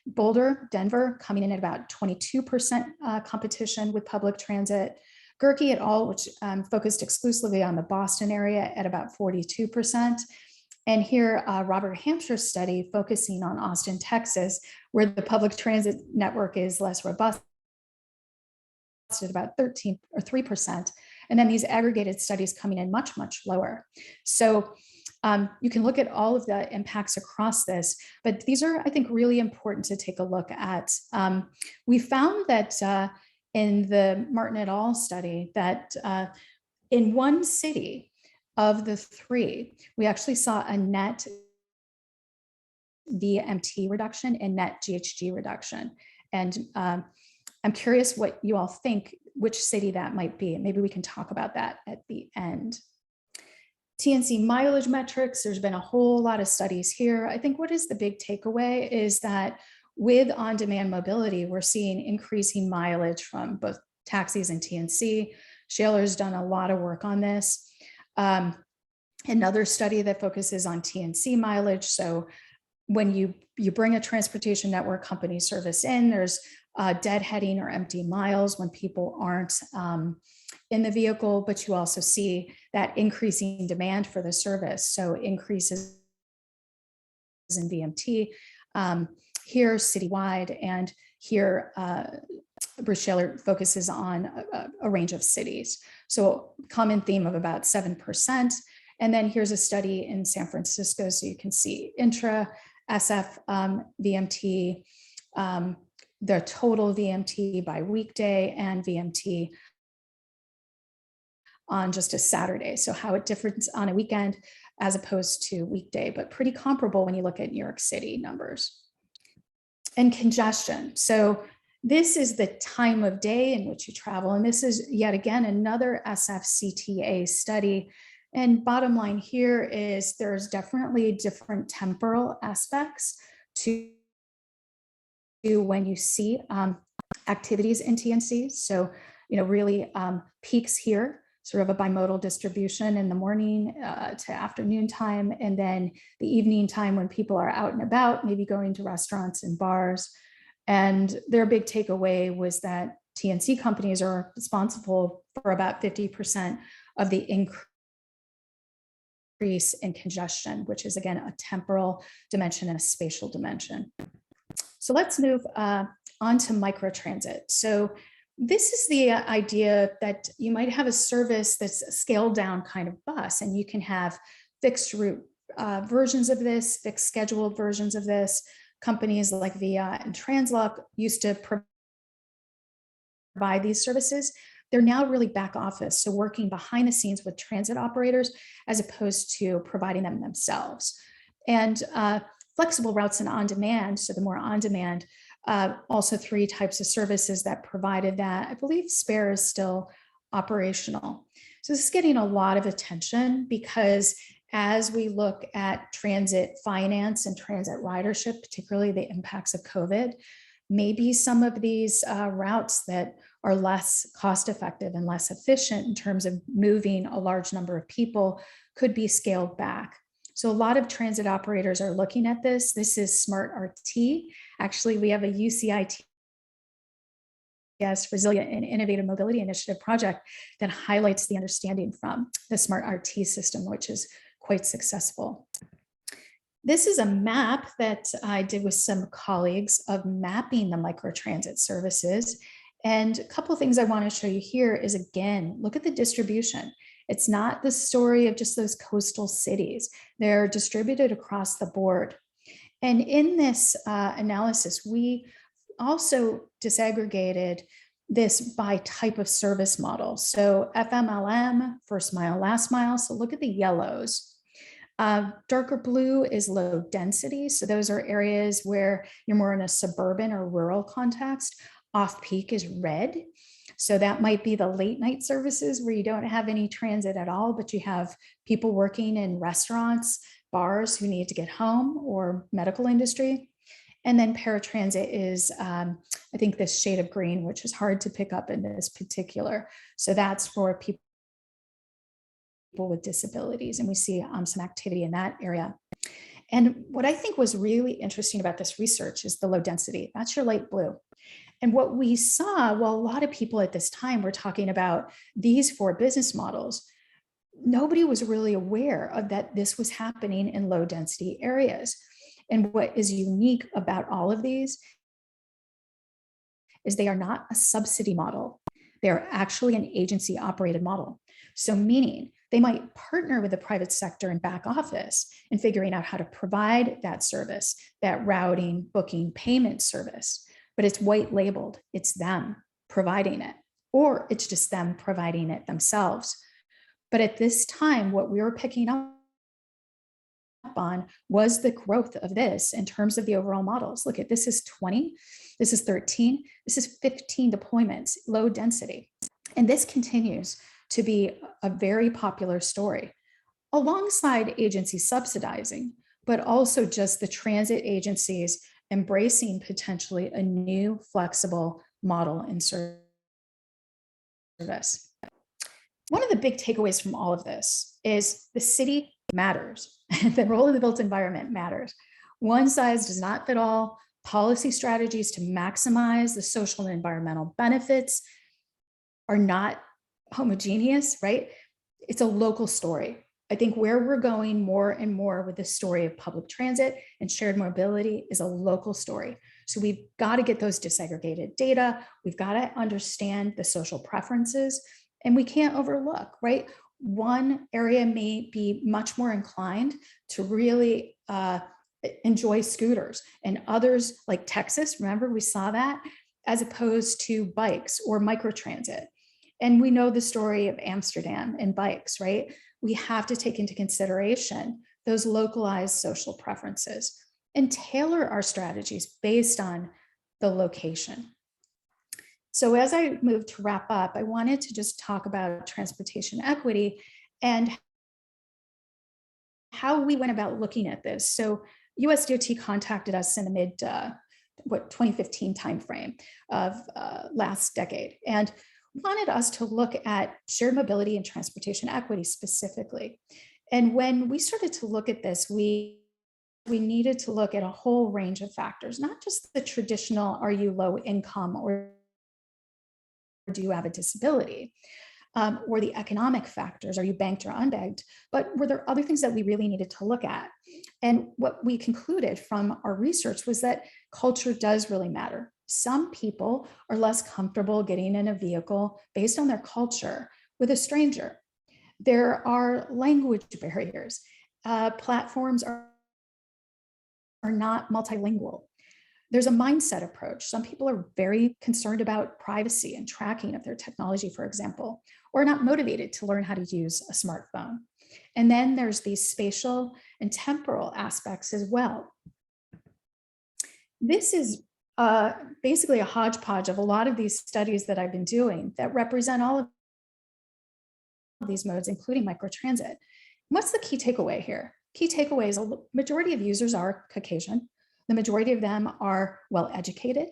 Boulder, Denver, coming in at about 22% competition with public transit. Gerke et al., which focused exclusively on the Boston area, at about 42%. And here, Robert Hampshire's study focusing on Austin, Texas, where the public transit network is less robust, at about 13 or 3%. And then these aggregated studies coming in much, much lower. So you can look at all of the impacts across this, but these are, I think, really important to take a look at. We found that in the Martin et al. Study that in one city of the 3, we actually saw a net VMT reduction and net GHG reduction. And I'm curious what you all think, which city that might be. Maybe we can talk about that at the end. TNC mileage metrics, there's been a whole lot of studies here. I think what is the big takeaway is that with on-demand mobility, we're seeing increasing mileage from both taxis and TNC. Shaler's done a lot of work on this. Another study that focuses on TNC mileage. So when you bring a transportation network company service in, there's deadheading or empty miles when people aren't in the vehicle, but you also see that increasing demand for the service. So increases in VMT here citywide, and here Bruce Shaler focuses on a range of cities. So common theme of about 7%. And then here's a study in San Francisco. So you can see intra SF VMT, the total VMT by weekday, and VMT on just a Saturday. So how it differs on a weekend as opposed to weekday, but pretty comparable when you look at New York City numbers. And congestion. So this is the time of day in which you travel. And this is yet again another SFCTA study. And bottom line here is there's definitely different temporal aspects to when you see activities in TNC. So, really peaks here, sort of a bimodal distribution in the morning to afternoon time, and then the evening time when people are out and about, maybe going to restaurants and bars. And their big takeaway was that TNC companies are responsible for about 50% of the increase in congestion, which is again a temporal dimension and a spatial dimension. So let's move on to microtransit. So this is the idea that you might have a service that's a scaled down kind of bus, and you can have fixed route versions of this, fixed scheduled versions of this. Companies like Via and Transloc used to provide these services. They're now really back office, so working behind the scenes with transit operators as opposed to providing them themselves. And flexible routes and on-demand, so the more on-demand, also 3 types of services that provided that. I believe Spare is still operational. So this is getting a lot of attention because as we look at transit finance and transit ridership, particularly the impacts of COVID, maybe some of these routes that are less cost effective and less efficient in terms of moving a large number of people could be scaled back. So a lot of transit operators are looking at this. This is Smart RT. Actually, we have a UCITS Resilient and Innovative Mobility Initiative project that highlights the understanding from the Smart RT system, which is quite successful. This is a map that I did with some colleagues of mapping the microtransit services. And a couple of things I want to show you here is, again, look at the distribution. It's not the story of just those coastal cities. They're distributed across the board. And in this analysis, we also disaggregated this by type of service model. So FMLM, first mile, last mile. So look at the yellows. Darker blue is low density. So those are areas where you're more in a suburban or rural context. Off peak is red. So that might be the late night services where you don't have any transit at all, but you have people working in restaurants, bars who need to get home, or medical industry. And then paratransit is, I think, this shade of green, which is hard to pick up in this particular. So that's for people with disabilities. And we see some activity in that area. And what I think was really interesting about this research is the low density. That's your light blue. And what we saw, well, a lot of people at this time were talking about these four business models. Nobody was really aware of that this was happening in low density areas. And what is unique about all of these is they are not a subsidy model. They're actually an agency operated model. So meaning they might partner with the private sector and back office in figuring out how to provide that service, that routing, booking, payment service, but it's white labeled. It's them providing it, or it's just them providing it themselves. But at this time, what we were picking up on was the growth of this in terms of the overall models. Look at this is 20, this is 13, this is 15 deployments, low density. And this continues to be a very popular story alongside agencies subsidizing, but also just the transit agencies embracing potentially a new flexible model in service. One of the big takeaways from all of this is the city matters. The role of the built environment matters. One size does not fit all. Policy strategies to maximize the social and environmental benefits are not homogeneous, right? It's a local story. I think where we're going more and more with this story of public transit and shared mobility is a local story. So we've got to get those disaggregated data. We've got to understand the social preferences, and we can't overlook, right? One area may be much more inclined to really enjoy scooters, and others, like Texas, remember we saw that, as opposed to bikes or microtransit. And we know the story of Amsterdam and bikes, right? We have to take into consideration those localized social preferences and tailor our strategies based on the location. So as I move to wrap up, I wanted to just talk about transportation equity and how we went about looking at this. So USDOT contacted us in the mid 2015 timeframe of last decade, and wanted us to look at shared mobility and transportation equity specifically. And when we started to look at this, we needed to look at a whole range of factors, not just the traditional, are you low income or do you have a disability? Or the economic factors, are you banked or unbanked? But were there other things that we really needed to look at? And what we concluded from our research was that culture does really matter. Some people are less comfortable getting in a vehicle based on their culture with a stranger. There are language barriers. Platforms are not multilingual. There's a mindset approach. Some people are very concerned about privacy and tracking of their technology, for example, or not motivated to learn how to use a smartphone. And then there's these spatial and temporal aspects as well. This is basically a hodgepodge of a lot of these studies that I've been doing that represent all of these modes, including microtransit. What's the key takeaway here? Key takeaway is a majority of users are Caucasian. The majority of them are well-educated.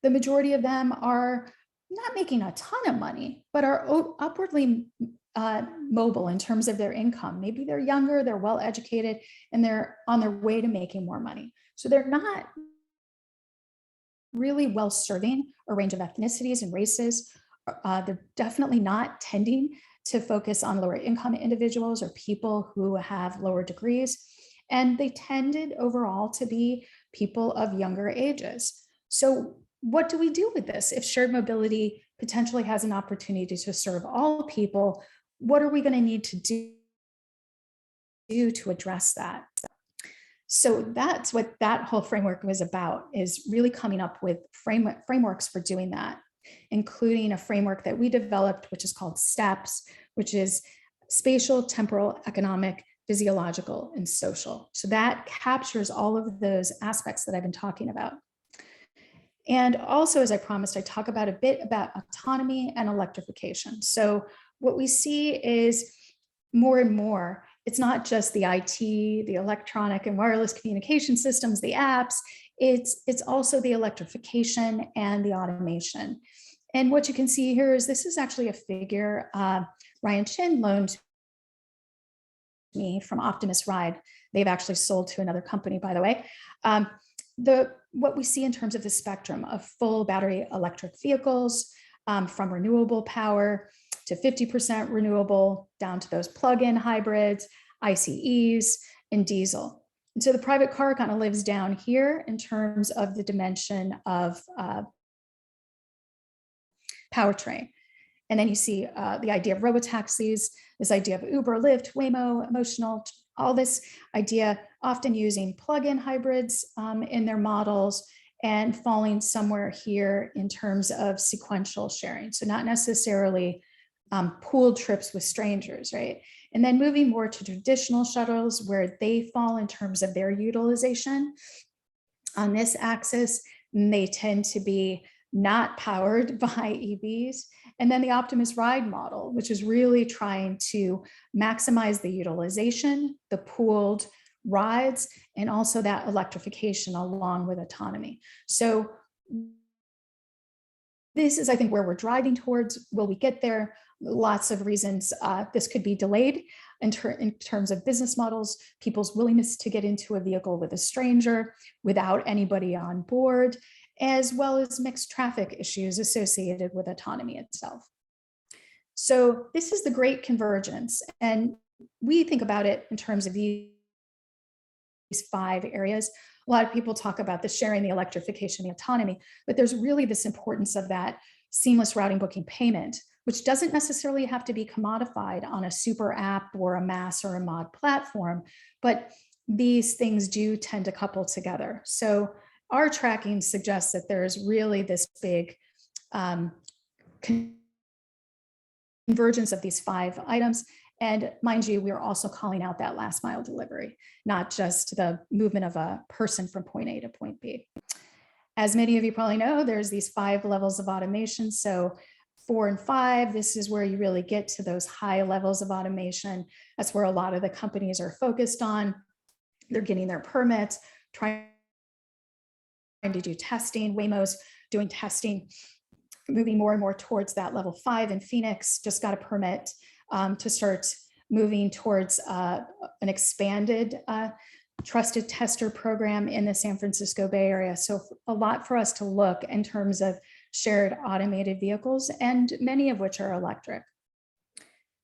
The majority of them are not making a ton of money, but are upwardly mobile in terms of their income. Maybe they're younger, they're well-educated, and they're on their way to making more money. So they're not really well serving a range of ethnicities and races. They're definitely not tending to focus on lower income individuals or people who have lower degrees. And they tended overall to be people of younger ages. So what do we do with this? If shared mobility potentially has an opportunity to serve all people, what are we going to need to do to address that? So that's what that whole framework was about, is really coming up with frameworks for doing that, including a framework that we developed, which is called STEPS, which is spatial, temporal, economic, physiological, and social. So that captures all of those aspects that I've been talking about. And also, as I promised, I talk about a bit about autonomy and electrification. So what we see is more and more, it's not just the IT, the electronic and wireless communication systems, the apps, it's also the electrification and the automation. And what you can see here is this is actually a figure Ryan Chin loaned me from Optimus Ride. They've actually sold to another company, by the way. What we see in terms of the spectrum of full battery electric vehicles, from renewable power to 50% renewable, down to those plug-in hybrids, ICEs, and diesel. And so the private car kind of lives down here in terms of the dimension of powertrain. And then you see the idea of robotaxis, this idea of Uber, Lyft, Waymo, Emotional, all this idea, often using plug-in hybrids in their models, and falling somewhere here in terms of sequential sharing. So not necessarily pooled trips with strangers, right? And then moving more to traditional shuttles, where they fall in terms of their utilization. On this axis, they tend to be not powered by EVs. And then the Optimus Ride model, which is really trying to maximize the utilization, the pooled rides, and also that electrification along with autonomy. So this is, I think, where we're driving towards. Will we get there? Lots of reasons this could be delayed in terms of business models, people's willingness to get into a vehicle with a stranger without anybody on board, as well as mixed traffic issues associated with autonomy itself. So this is the great convergence. And we think about it in terms of these 5 areas. A lot of people talk about the sharing, the electrification, the autonomy, but there's really this importance of that seamless routing, booking, payment, which doesn't necessarily have to be commodified on a super app or a mass or a mod platform, but these things do tend to couple together. So our tracking suggests that there's really this big convergence of these 5 items. And mind you, we're also calling out that last mile delivery, not just the movement of a person from point A to point B. As many of you probably know, there's these 5 levels of automation. So 4 and 5, this is where you really get to those high levels of automation. That's where a lot of the companies are focused on. They're getting their permits, trying to do testing. Waymo's doing testing, moving more and more towards that level 5. And Phoenix just got a permit to start moving towards an expanded trusted tester program in the San Francisco Bay Area. So a lot for us to look in terms of shared automated vehicles, and many of which are electric.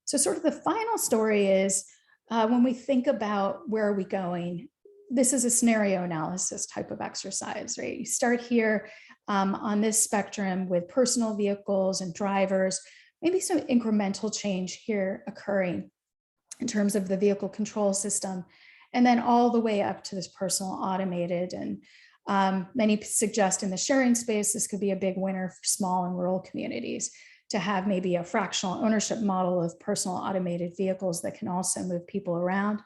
So sort of the final story is when we think about where are we going, this is a scenario analysis type of exercise, right? You start here on this spectrum with personal vehicles and drivers, maybe some incremental change here occurring in terms of the vehicle control system, and then all the way up to this personal automated. And many suggest in the sharing space, this could be a big winner for small and rural communities to have maybe a fractional ownership model of personal automated vehicles that can also move people around.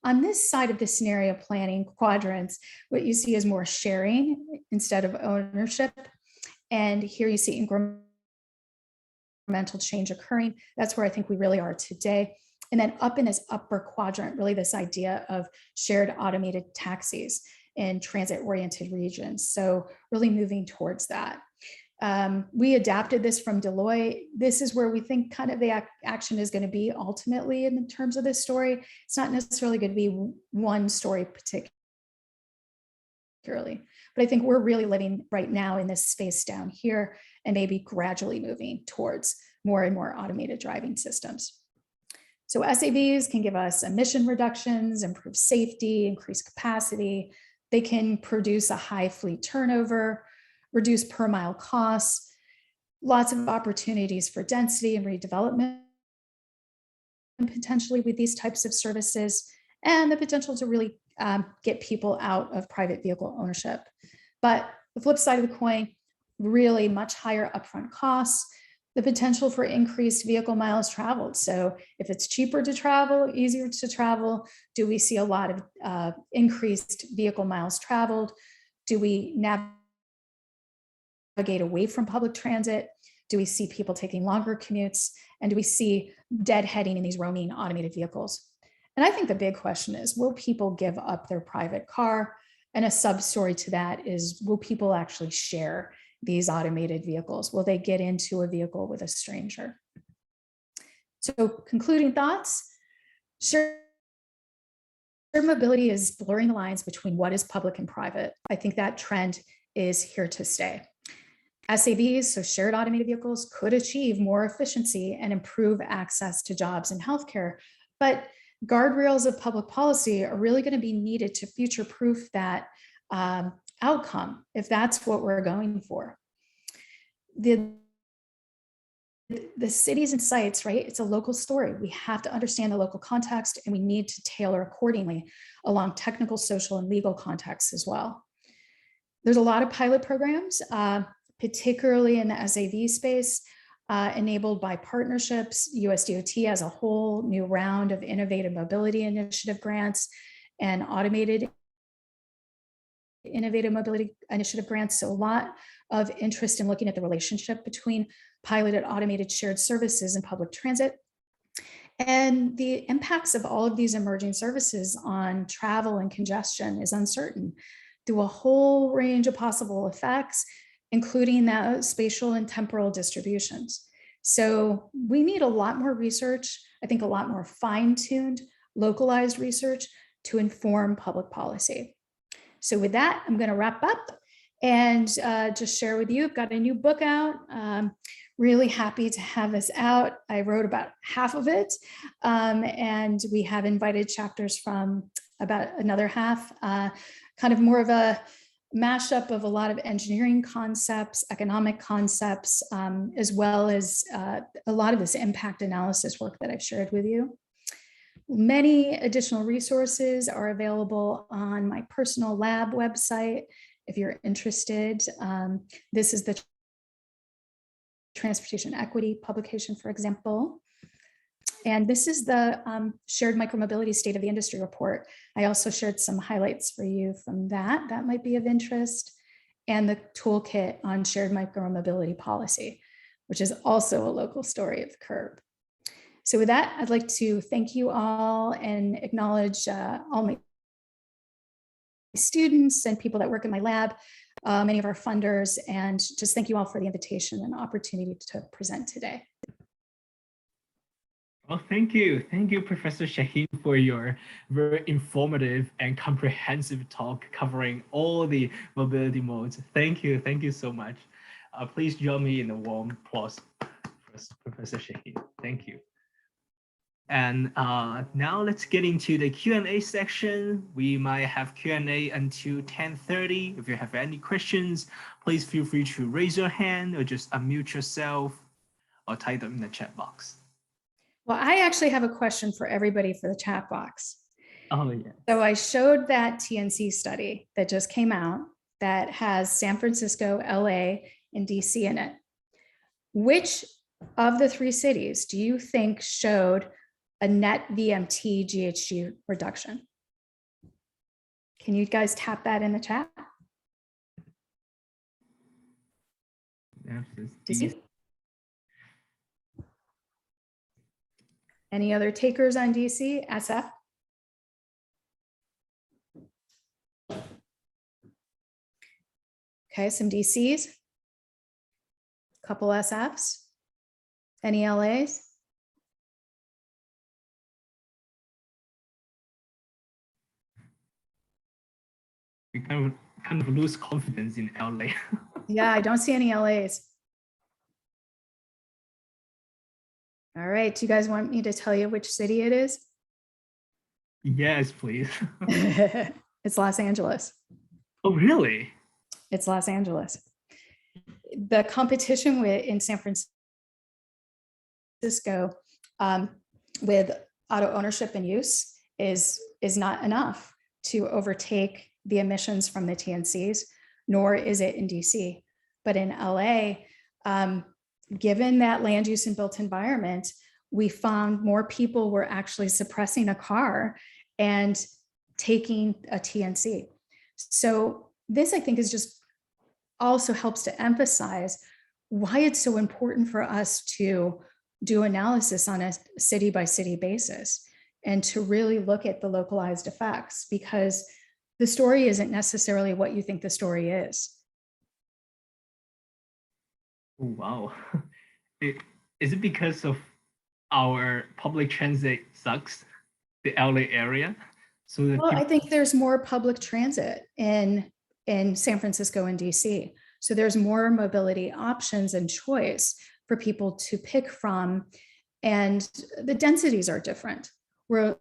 On this side of the scenario planning quadrants, what you see is more sharing instead of ownership. And here you see incremental change occurring. That's where I think we really are today. And then up in this upper quadrant, really this idea of shared automated taxis in transit-oriented regions. So really moving towards that. We adapted this from Deloitte. This is where we think kind of the action is going to be ultimately in terms of this story. It's not necessarily going to be one story particularly, but I think we're really living right now in this space down here and maybe gradually moving towards more and more automated driving systems. So SAVs can give us emission reductions, improve safety, increase capacity. They can produce a high fleet turnover, reduce per mile costs, lots of opportunities for density and redevelopment. potentially with these types of services, and the potential to really get people out of private vehicle ownership. But the flip side of the coin, really much higher upfront costs, the potential for increased vehicle miles traveled. So if it's cheaper to travel, easier to travel, do we see a lot of increased vehicle miles traveled? Do we navigate away from public transit? Do we see people taking longer commutes? And do we see deadheading in these roaming automated vehicles? And I think the big question is, will people give up their private car? And a sub-story to that is, will people actually share these automated vehicles? Will they get into a vehicle with a stranger? So concluding thoughts, shared mobility is blurring the lines between what is public and private. I think that trend is here to stay. SAVs, so shared automated vehicles, could achieve more efficiency and improve access to jobs and healthcare, but guardrails of public policy are really going to be needed to future-proof that outcome, if that's what we're going for. The cities and sites, right? It's a local story. We have to understand the local context, and we need to tailor accordingly along technical, social, and legal contexts as well. There's a lot of pilot programs, particularly in the SAV space, enabled by partnerships. USDOT has a whole new round of Innovative Mobility Initiative grants and automated Innovative Mobility Initiative grants. So a lot of interest in looking at the relationship between piloted automated shared services and public transit. And the impacts of all of these emerging services on travel and congestion is uncertain through a whole range of possible effects, including the spatial and temporal distributions. So we need a lot more research, I think a lot more fine-tuned, localized research to inform public policy. So with that, I'm going to wrap up and just share with you, I've got a new book out. Really happy to have this out. I wrote about half of it, and we have invited chapters from about another half, kind of more of a mashup of a lot of engineering concepts, economic concepts, as well as a lot of this impact analysis work that I've shared with you. Many additional resources are available on my personal lab website if you're interested. This is the transportation equity publication, for example. And this is the shared micromobility state of the industry report. I also shared some highlights for you from that. That might be of interest. And the toolkit on shared micromobility policy, which is also a local story of the curb. So with that, I'd like to thank you all and acknowledge all my students and people that work in my lab, many of our funders, and just thank you all for the invitation and opportunity to present today. Well, thank you. Thank you, Professor Shaheen, for your very informative and comprehensive talk covering all the mobility modes. Thank you. Thank you so much. Please join me in a warm applause for Professor Shaheen. Thank you. And now let's get into the Q&A section. We might have Q&A until 10:30. If you have any questions, please feel free to raise your hand or just unmute yourself or type them in the chat box. Well, I actually have a question for everybody for the chat box. Oh, yeah. So I showed that TNC study that just came out that has San Francisco, LA, and DC in it. Which of the three cities do you think showed a net VMT GHG reduction? Can you guys tap that in the chat? DC? Any other takers on DC? SF? Okay, some DCs, couple SFs, any LAs? We kind of lose confidence in LA. Yeah, I don't see any LAs. All right, do you guys want me to tell you which city it is? Yes, please. It's Los Angeles. Oh, really? It's Los Angeles. The competition in San Francisco with auto ownership and use is not enough to overtake the emissions from the TNCs, nor is it in DC. But in LA, given that land use and built environment, we found more people were actually suppressing a car and taking a TNC. So this, I think, is just also helps to emphasize why it's so important for us to do analysis on a city by city basis and to really look at the localized effects, because the story isn't necessarily what you think the story is. Oh, wow. Is it because of our public transit sucks, the LA area? So that Well, I think there's more public transit in San Francisco and DC. So there's more mobility options and choice for people to pick from. And the densities are different. We're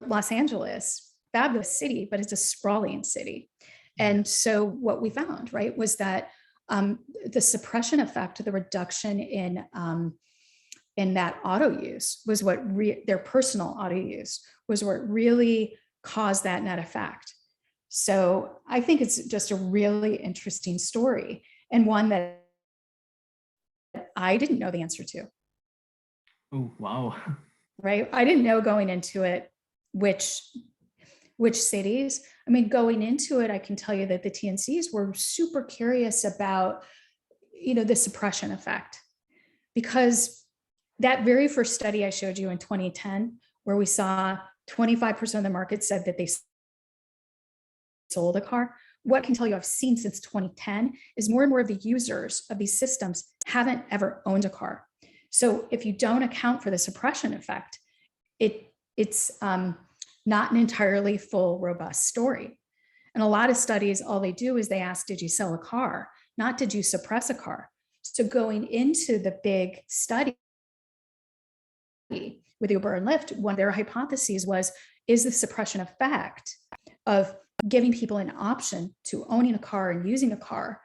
Los Angeles, fabulous city, but it's a sprawling city. And so what we found, right, was that the suppression effect, the reduction in that auto use was what their personal auto use was what really caused that net effect. So I think it's just a really interesting story, and one that I didn't know the answer to. Oh, wow. Right? I didn't know going into it which cities. I mean, going into it, I can tell you that the TNCs were super curious about, the suppression effect, because that very first study I showed you in 2010, where we saw 25% of the market said that they sold a car. What I can tell you I've seen since 2010 is more and more of the users of these systems haven't ever owned a car. So if you don't account for the suppression effect, it's not an entirely full, robust story. And a lot of studies, all they do is they ask, did you sell a car? Not did you suppress a car? So going into the big study with Uber and Lyft, one of their hypotheses was, is the suppression effect of giving people an option to owning a car and using a car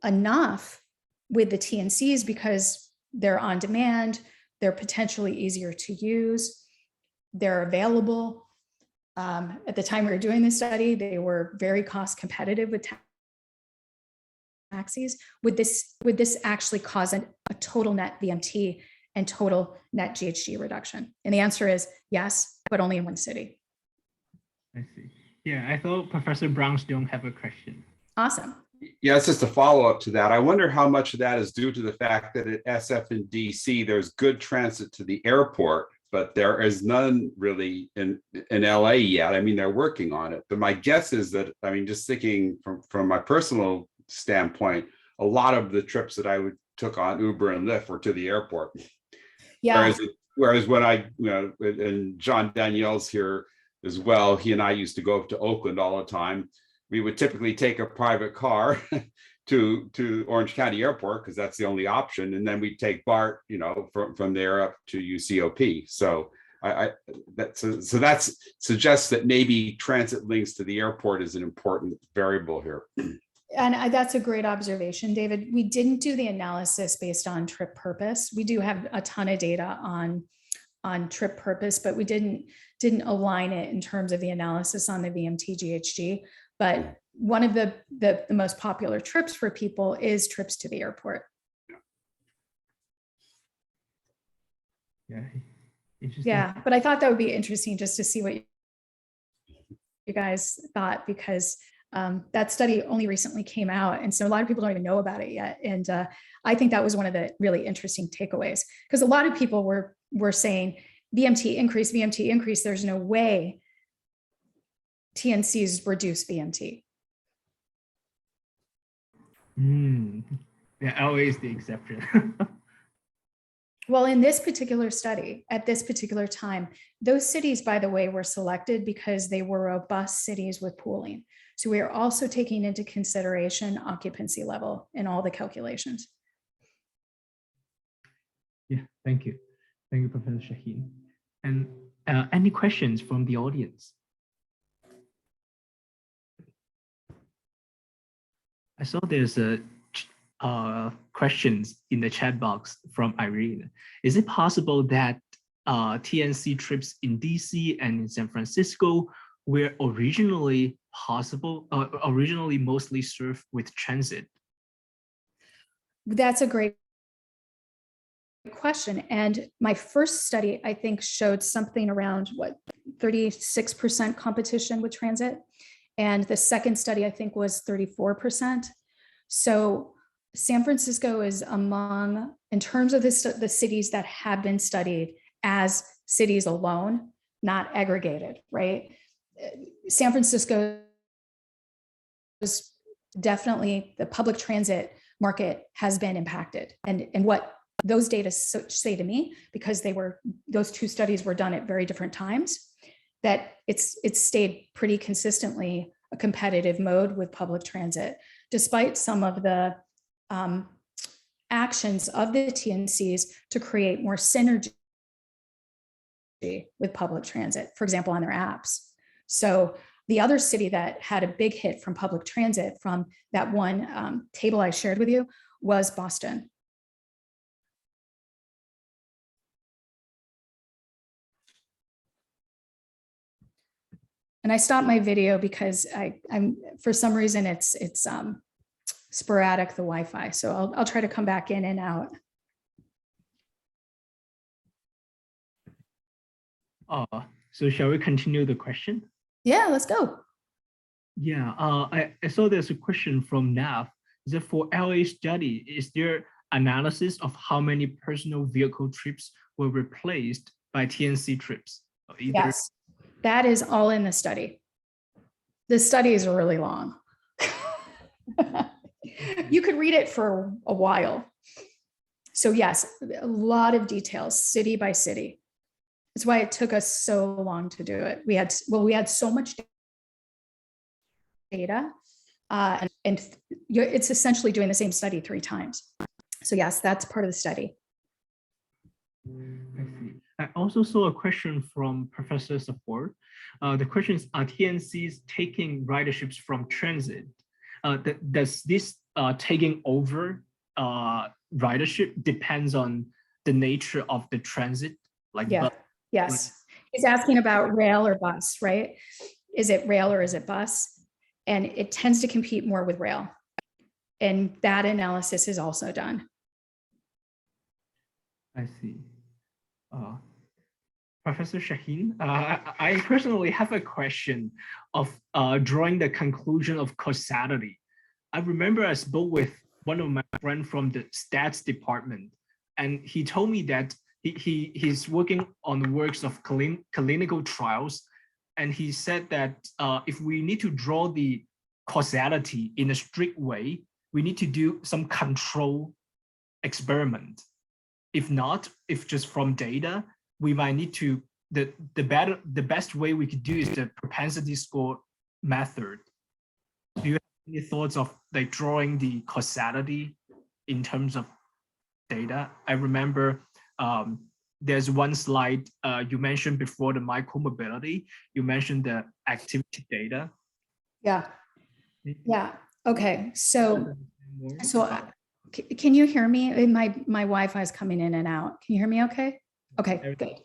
enough with the TNCs, because they're on demand, they're potentially easier to use, they're available. At the time we were doing this study, they were very cost competitive with taxis. Would this actually cause a total net VMT and total net GHG reduction? And the answer is yes, but only in one city. I see. Yeah, I thought Professor Brownstone have a question. Awesome. Yeah, it's just a follow-up to that. I wonder how much of that is due to the fact that at SF and DC, there's good transit to the airport, but there is none really in LA yet. I mean, they're working on it. But my guess is that, I mean, just thinking from my personal standpoint, a lot of the trips that I took on Uber and Lyft were to the airport. Yeah. Whereas when and John Danielle's here as well, he and I used to go up to Oakland all the time. We would typically take a private car to Orange County Airport because that's the only option, and then we'd take BART, from there up to UCOP. So that suggests that maybe transit links to the airport is an important variable here. And that's a great observation, David. We didn't do the analysis based on trip purpose. We do have a ton of data on trip purpose, but we didn't align it in terms of the analysis on the VMT GHG. But one of the most popular trips for people is trips to the airport. Yeah, interesting. Yeah, but I thought that would be interesting just to see what you guys thought, because that study only recently came out, and so a lot of people don't even know about it yet. And I think that was one of the really interesting takeaways, because a lot of people were saying VMT increase. There's no way TNCs reduce VMT. Yeah, always the exception. Well, in this particular study, at this particular time, those cities, by the way, were selected because they were robust cities with pooling. So we are also taking into consideration occupancy level in all the calculations. Yeah, thank you. Thank you, Professor Shaheen. And any questions from the audience? I saw there's questions in the chat box from Irene. Is it possible that TNC trips in DC and in San Francisco were originally mostly served with transit? That's a great question. And my first study, I think, showed something around 36% competition with transit. And the second study, I think, was 34%. So San Francisco is among, in terms of the cities that have been studied as cities alone, not aggregated, right? San Francisco is definitely, the public transit market has been impacted. And what those data say to me, because those two studies were done at very different times, that it's stayed pretty consistently a competitive mode with public transit, despite some of the actions of the TNCs to create more synergy with public transit, for example, on their apps. So the other city that had a big hit from public transit from that one table I shared with you was Boston. And I stopped my video because I'm for some reason it's sporadic, the Wi-Fi. So I'll try to come back in and out. So shall we continue the question? Yeah, let's go. Yeah, I saw there's a question from Nav. Is that for LA study, is there analysis of how many personal vehicle trips were replaced by TNC trips? Yes, that is all in the study. The study is really long. You could read it for a while. So yes, a lot of details, city by city. That's why it took us so long to do it. We had so much data, and it's essentially doing the same study 3 times. So yes, that's part of the study. I see. I also saw a question from Professor Support. The question is, are TNCs taking riderships from transit? Does this taking over ridership depends on the nature of the transit? Like yeah, yes. He's asking about rail or bus, right? Is it rail or is it bus? And it tends to compete more with rail. And that analysis is also done. I see. Professor Shaheen, I personally have a question of drawing the conclusion of causality. I remember I spoke with one of my friends from the stats department, and he told me that he's working on the works of clinical trials. And he said that if we need to draw the causality in a strict way, we need to do some control experiment. If not, if just from data, we might need to, the best way we could do is the propensity score method. Do you have any thoughts of like drawing the causality in terms of data? I remember there's one slide you mentioned before the micromobility, you mentioned the activity data. Yeah. Yeah. Okay. So can you hear me? My Wi-Fi is coming in and out. Can you hear me okay? Okay, good.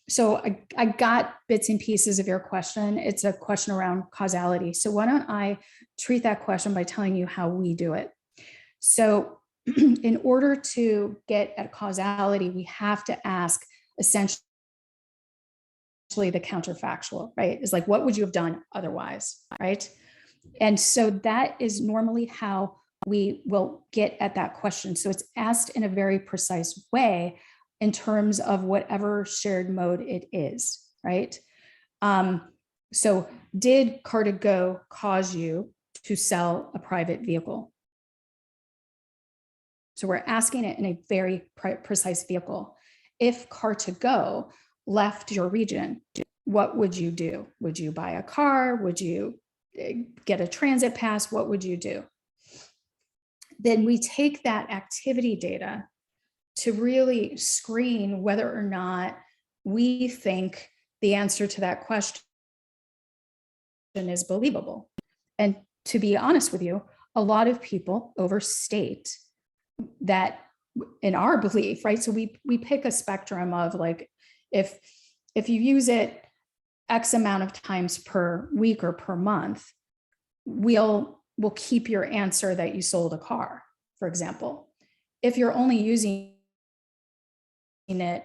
So I got bits and pieces of your question. It's a question around causality. So why don't I treat that question by telling you how we do it? So in order to get at causality, we have to ask essentially the counterfactual, right? It's like, what would you have done otherwise, right? And so that is normally how we will get at that question. So it's asked in a very precise way in terms of whatever shared mode it is, right? So did Car2Go cause you to sell a private vehicle? So we're asking it in a very precise vehicle. If Car2Go left your region, what would you do? Would you buy a car? Would you get a transit pass? What would you do? Then we take that activity data to really screen whether or not we think the answer to that question is believable. And to be honest with you, a lot of people overstate that in our belief, right? So we pick a spectrum of like, if you use it X amount of times per week or per month, we'll keep your answer that you sold a car, for example. If you're only using it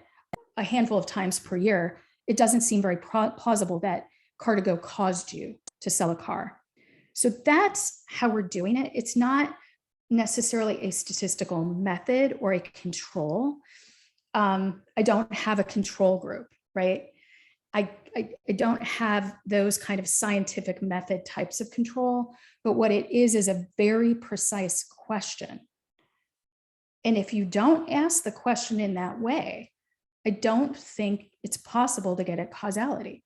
a handful of times per year, it doesn't seem very plausible that Car2Go caused you to sell a car. So that's how we're doing it. It's not necessarily a statistical method or a control. I don't have a control group, right? I don't have those kind of scientific method types of control, but what it is a very precise question. And if you don't ask the question in that way, I don't think it's possible to get at causality.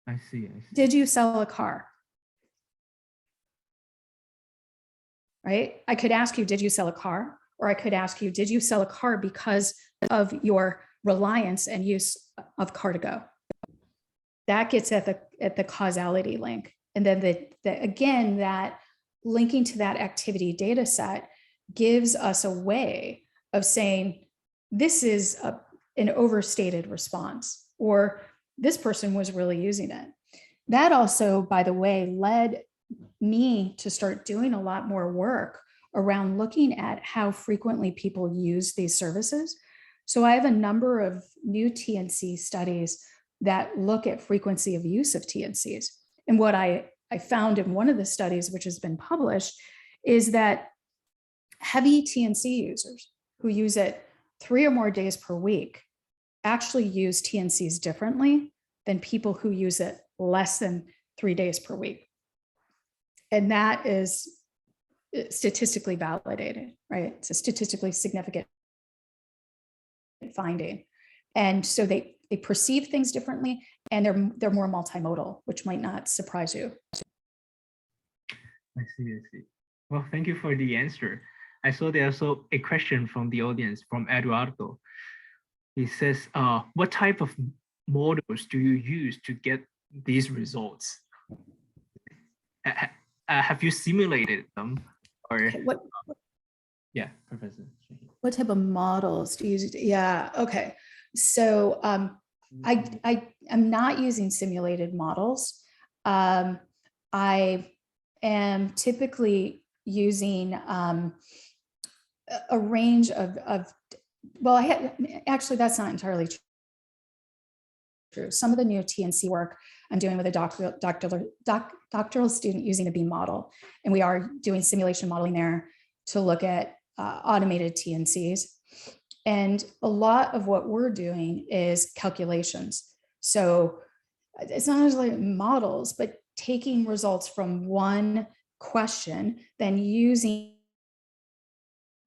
I see. Did you sell a car? Right? I could ask you, did you sell a car? Or I could ask you, did you sell a car because of your reliance and use of Car2Go? That gets at the causality link. And then again, that linking to that activity data set gives us a way of saying, this is an overstated response, or this person was really using it. That also, by the way, led me to start doing a lot more work around looking at how frequently people use these services. So I have a number of new TNC studies that look at frequency of use of TNCs. And what I found in one of the studies, which has been published, is that heavy TNC users who use it 3 or more days per week actually use TNCs differently than people who use it less than 3 days per week. And that is statistically validated, right? It's a statistically significant finding. And so they perceive things differently, and they're more multimodal, which might not surprise you. I see. Well, thank you for the answer. I saw there's also a question from the audience, from Eduardo. He says, what type of models do you use to get these results? Have you simulated them? Or yeah, Professor. What type of models do you use? Yeah, okay. So I am not using simulated models. I am typically using a range of well, actually, that's not entirely true. Some of the new TNC work I'm doing with a doctoral student using a beam model, and we are doing simulation modeling there to look at automated TNCs. And a lot of what we're doing is calculations. So it's not just like models, but taking results from one question, then using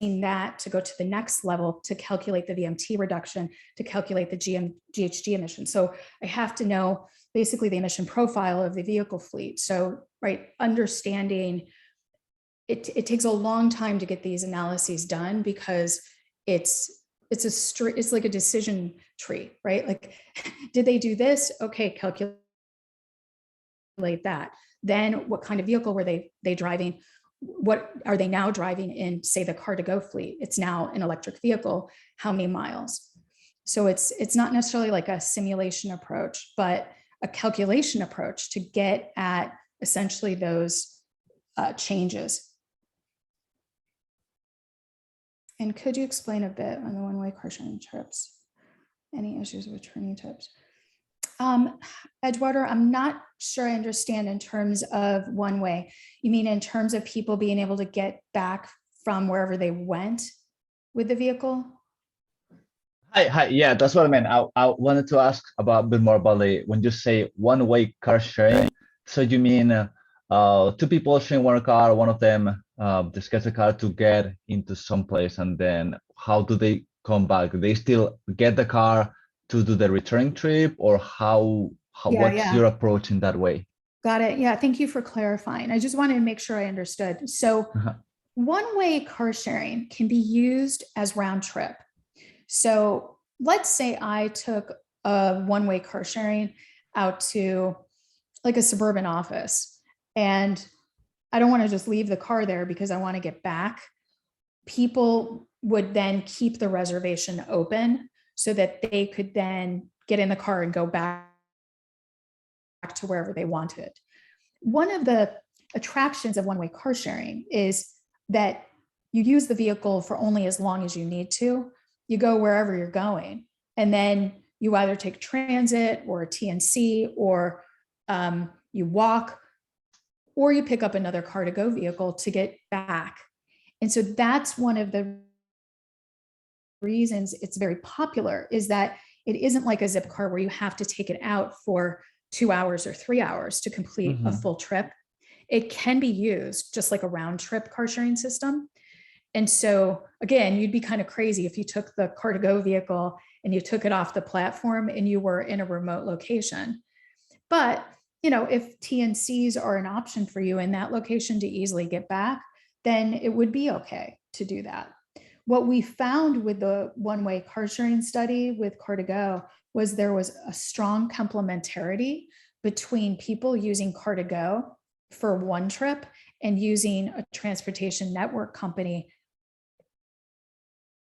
that to go to the next level to calculate the VMT reduction, to calculate the GHG emission. So I have to know basically the emission profile of the vehicle fleet. So, right, understanding it takes a long time to get these analyses done, because it's like a decision tree, right? Like, did they do this? Okay, calculate that. Then what kind of vehicle were they driving? What are they now driving in, say, the Car2Go fleet? It's now an electric vehicle. How many miles? So it's not necessarily like a simulation approach, but a calculation approach to get at essentially those changes. And could you explain a bit on the one-way car sharing trips? Any issues with training tips? Eduardo, I'm not sure I understand in terms of one way. You mean in terms of people being able to get back from wherever they went with the vehicle? Hi. Yeah, that's what I meant. I wanted to ask about a bit more about when you say one-way car sharing. So you mean 2 people sharing one car, one of them just gets a car to get into some place, and then how do they come back? Do they still get the car to do the return trip, or what's your approach in that way? Got it. Yeah, thank you for clarifying. I just wanted to make sure I understood. So one-way car sharing can be used as round trip. So let's say I took a one-way car sharing out to like a suburban office, and I don't want to just leave the car there because I want to get back, people would then keep the reservation open so that they could then get in the car and go back to wherever they wanted. One of the attractions of one-way car sharing is that you use the vehicle for only as long as you need to. You go wherever you're going, and then you either take transit or a TNC, or you walk, or you pick up another car-to-go vehicle to get back. And so that's one of the reasons it's very popular, is that it isn't like a zip car where you have to take it out for 2 hours or 3 hours to complete a full trip. It can be used just like a round trip car sharing system. And so again, you'd be kind of crazy if you took the car-to-go vehicle and you took it off the platform and you were in a remote location. But if TNCs are an option for you in that location to easily get back, then it would be okay to do that. What we found with the one-way car sharing study with Car2Go was there was a strong complementarity between people using Car2Go for one trip and using a transportation network company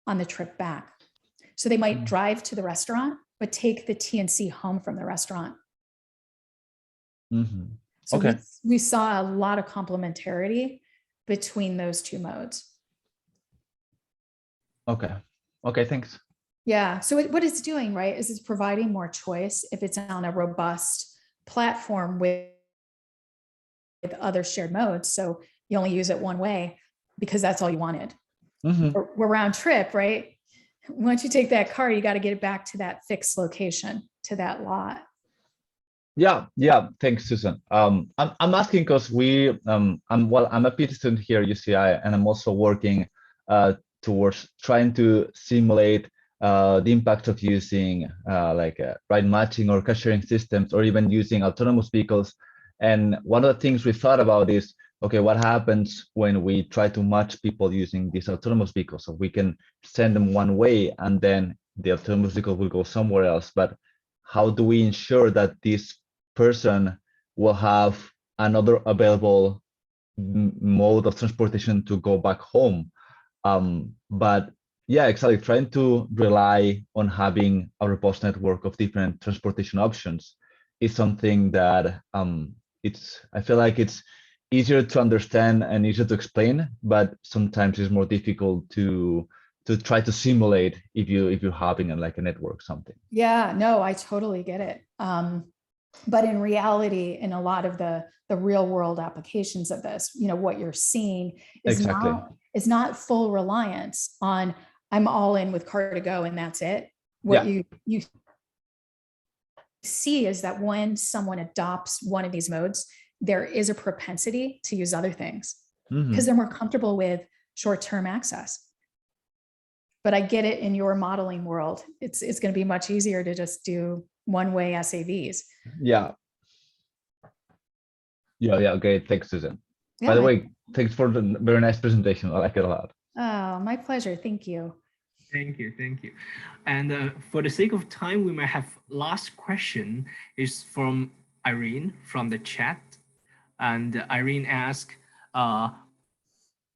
on the trip back. So they might drive to the restaurant, but take the TNC home from the restaurant. So Okay. we saw a lot of complementarity between those two modes. Okay, thanks. Yeah, so what it's doing, right, is it's providing more choice if it's on a robust platform with other shared modes. So you only use it one way because that's all you wanted. We're round trip, right? Once you take that car, you got to get it back to that fixed location, to that lot. Yeah. Thanks, Susan. I'm asking because I'm a PhD student here at UCI, and I'm also working towards trying to simulate the impact of using ride matching or car sharing systems, or even using autonomous vehicles. And one of the things we thought about is, okay, what happens when we try to match people using these autonomous vehicles? So we can send them one way and then the autonomous vehicle will go somewhere else. But how do we ensure that this person will have another available mode of transportation to go back home? But yeah, exactly, trying to rely on having a robust network of different transportation options is something that I feel like it's easier to understand and easier to explain, but sometimes it's more difficult to try to simulate if you're having a network something. Yeah, no, I totally get it. But in reality, in a lot of the real world applications of this, what you're seeing is not full reliance on I'm all in with Car2Go and that's it. What you see is that when someone adopts one of these modes, there is a propensity to use other things because they're more comfortable with short-term access. But I get it, in your modeling world, it's going to be much easier to just do one-way SAVs. Yeah, great. Thanks, Susan. Yeah, by the way, thanks for the very nice presentation. I like it a lot. Oh, my pleasure. Thank you. Thank you. And for the sake of time, we might have last question is from Irene from the chat. And Irene asked, all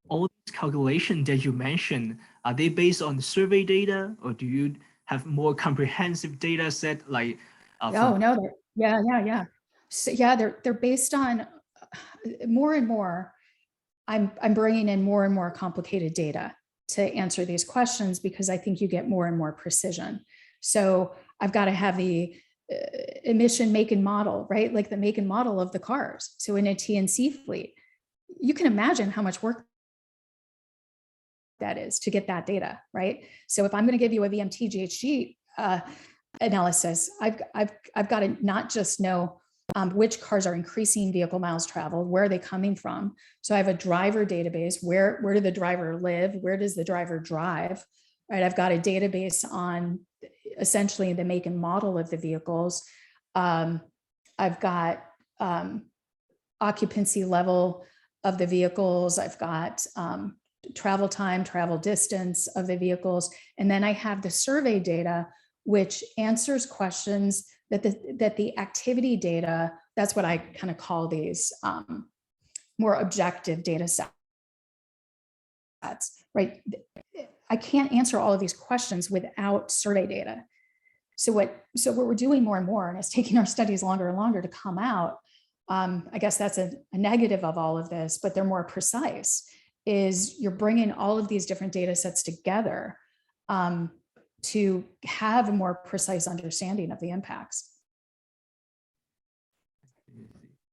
these calculations that you mentioned, are they based on survey data, or do you have more comprehensive data set like? Oh, no. Yeah. So yeah, they're based on more and more. I'm bringing in more and more complicated data to answer these questions because I think you get more and more precision. So I've got to have the emission make and model, right? Like the make and model of the cars. So in a TNC fleet, you can imagine how much work that is to get that data, right? So if I'm going to give you a VMT GHG analysis, I've got to not just know which cars are increasing vehicle miles traveled, where are they coming from? So I have a driver database. Where did the driver live? Where does the driver drive? Right. I've got a database on essentially the make and model of the vehicles. I've got occupancy level of the vehicles. I've got travel time, travel distance of the vehicles. And then I have the survey data, which answers questions that the activity data, that's what I kind of call these more objective data sets, right? I can't answer all of these questions without survey data. So what we're doing more and more, and it's taking our studies longer and longer to come out, I guess that's a negative of all of this, but they're more precise, is you're bringing all of these different data sets together to have a more precise understanding of the impacts.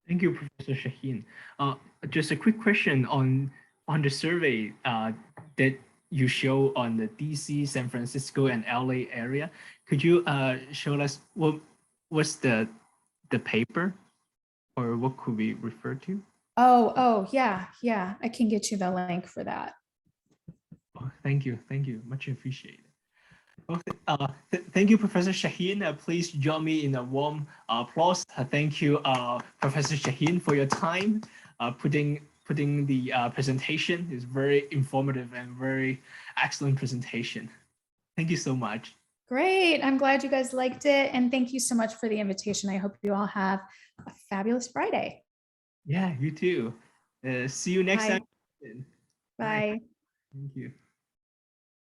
Thank you, Professor Shaheen. Just a quick question on the survey that you show on the DC, San Francisco, and LA area. Could you show us what's the paper, or what could we refer to? Oh, yeah. I can get you the link for that. Oh, thank you, much appreciated. Okay, thank you, Professor Shaheen. Please join me in a warm applause. Thank you, Professor Shaheen, for your time. Putting the presentation is very informative and very excellent presentation. Thank you so much. Great. I'm glad you guys liked it. And thank you so much for the invitation. I hope you all have a fabulous Friday. Yeah, you too. See you next Bye. time. Bye. Thank you.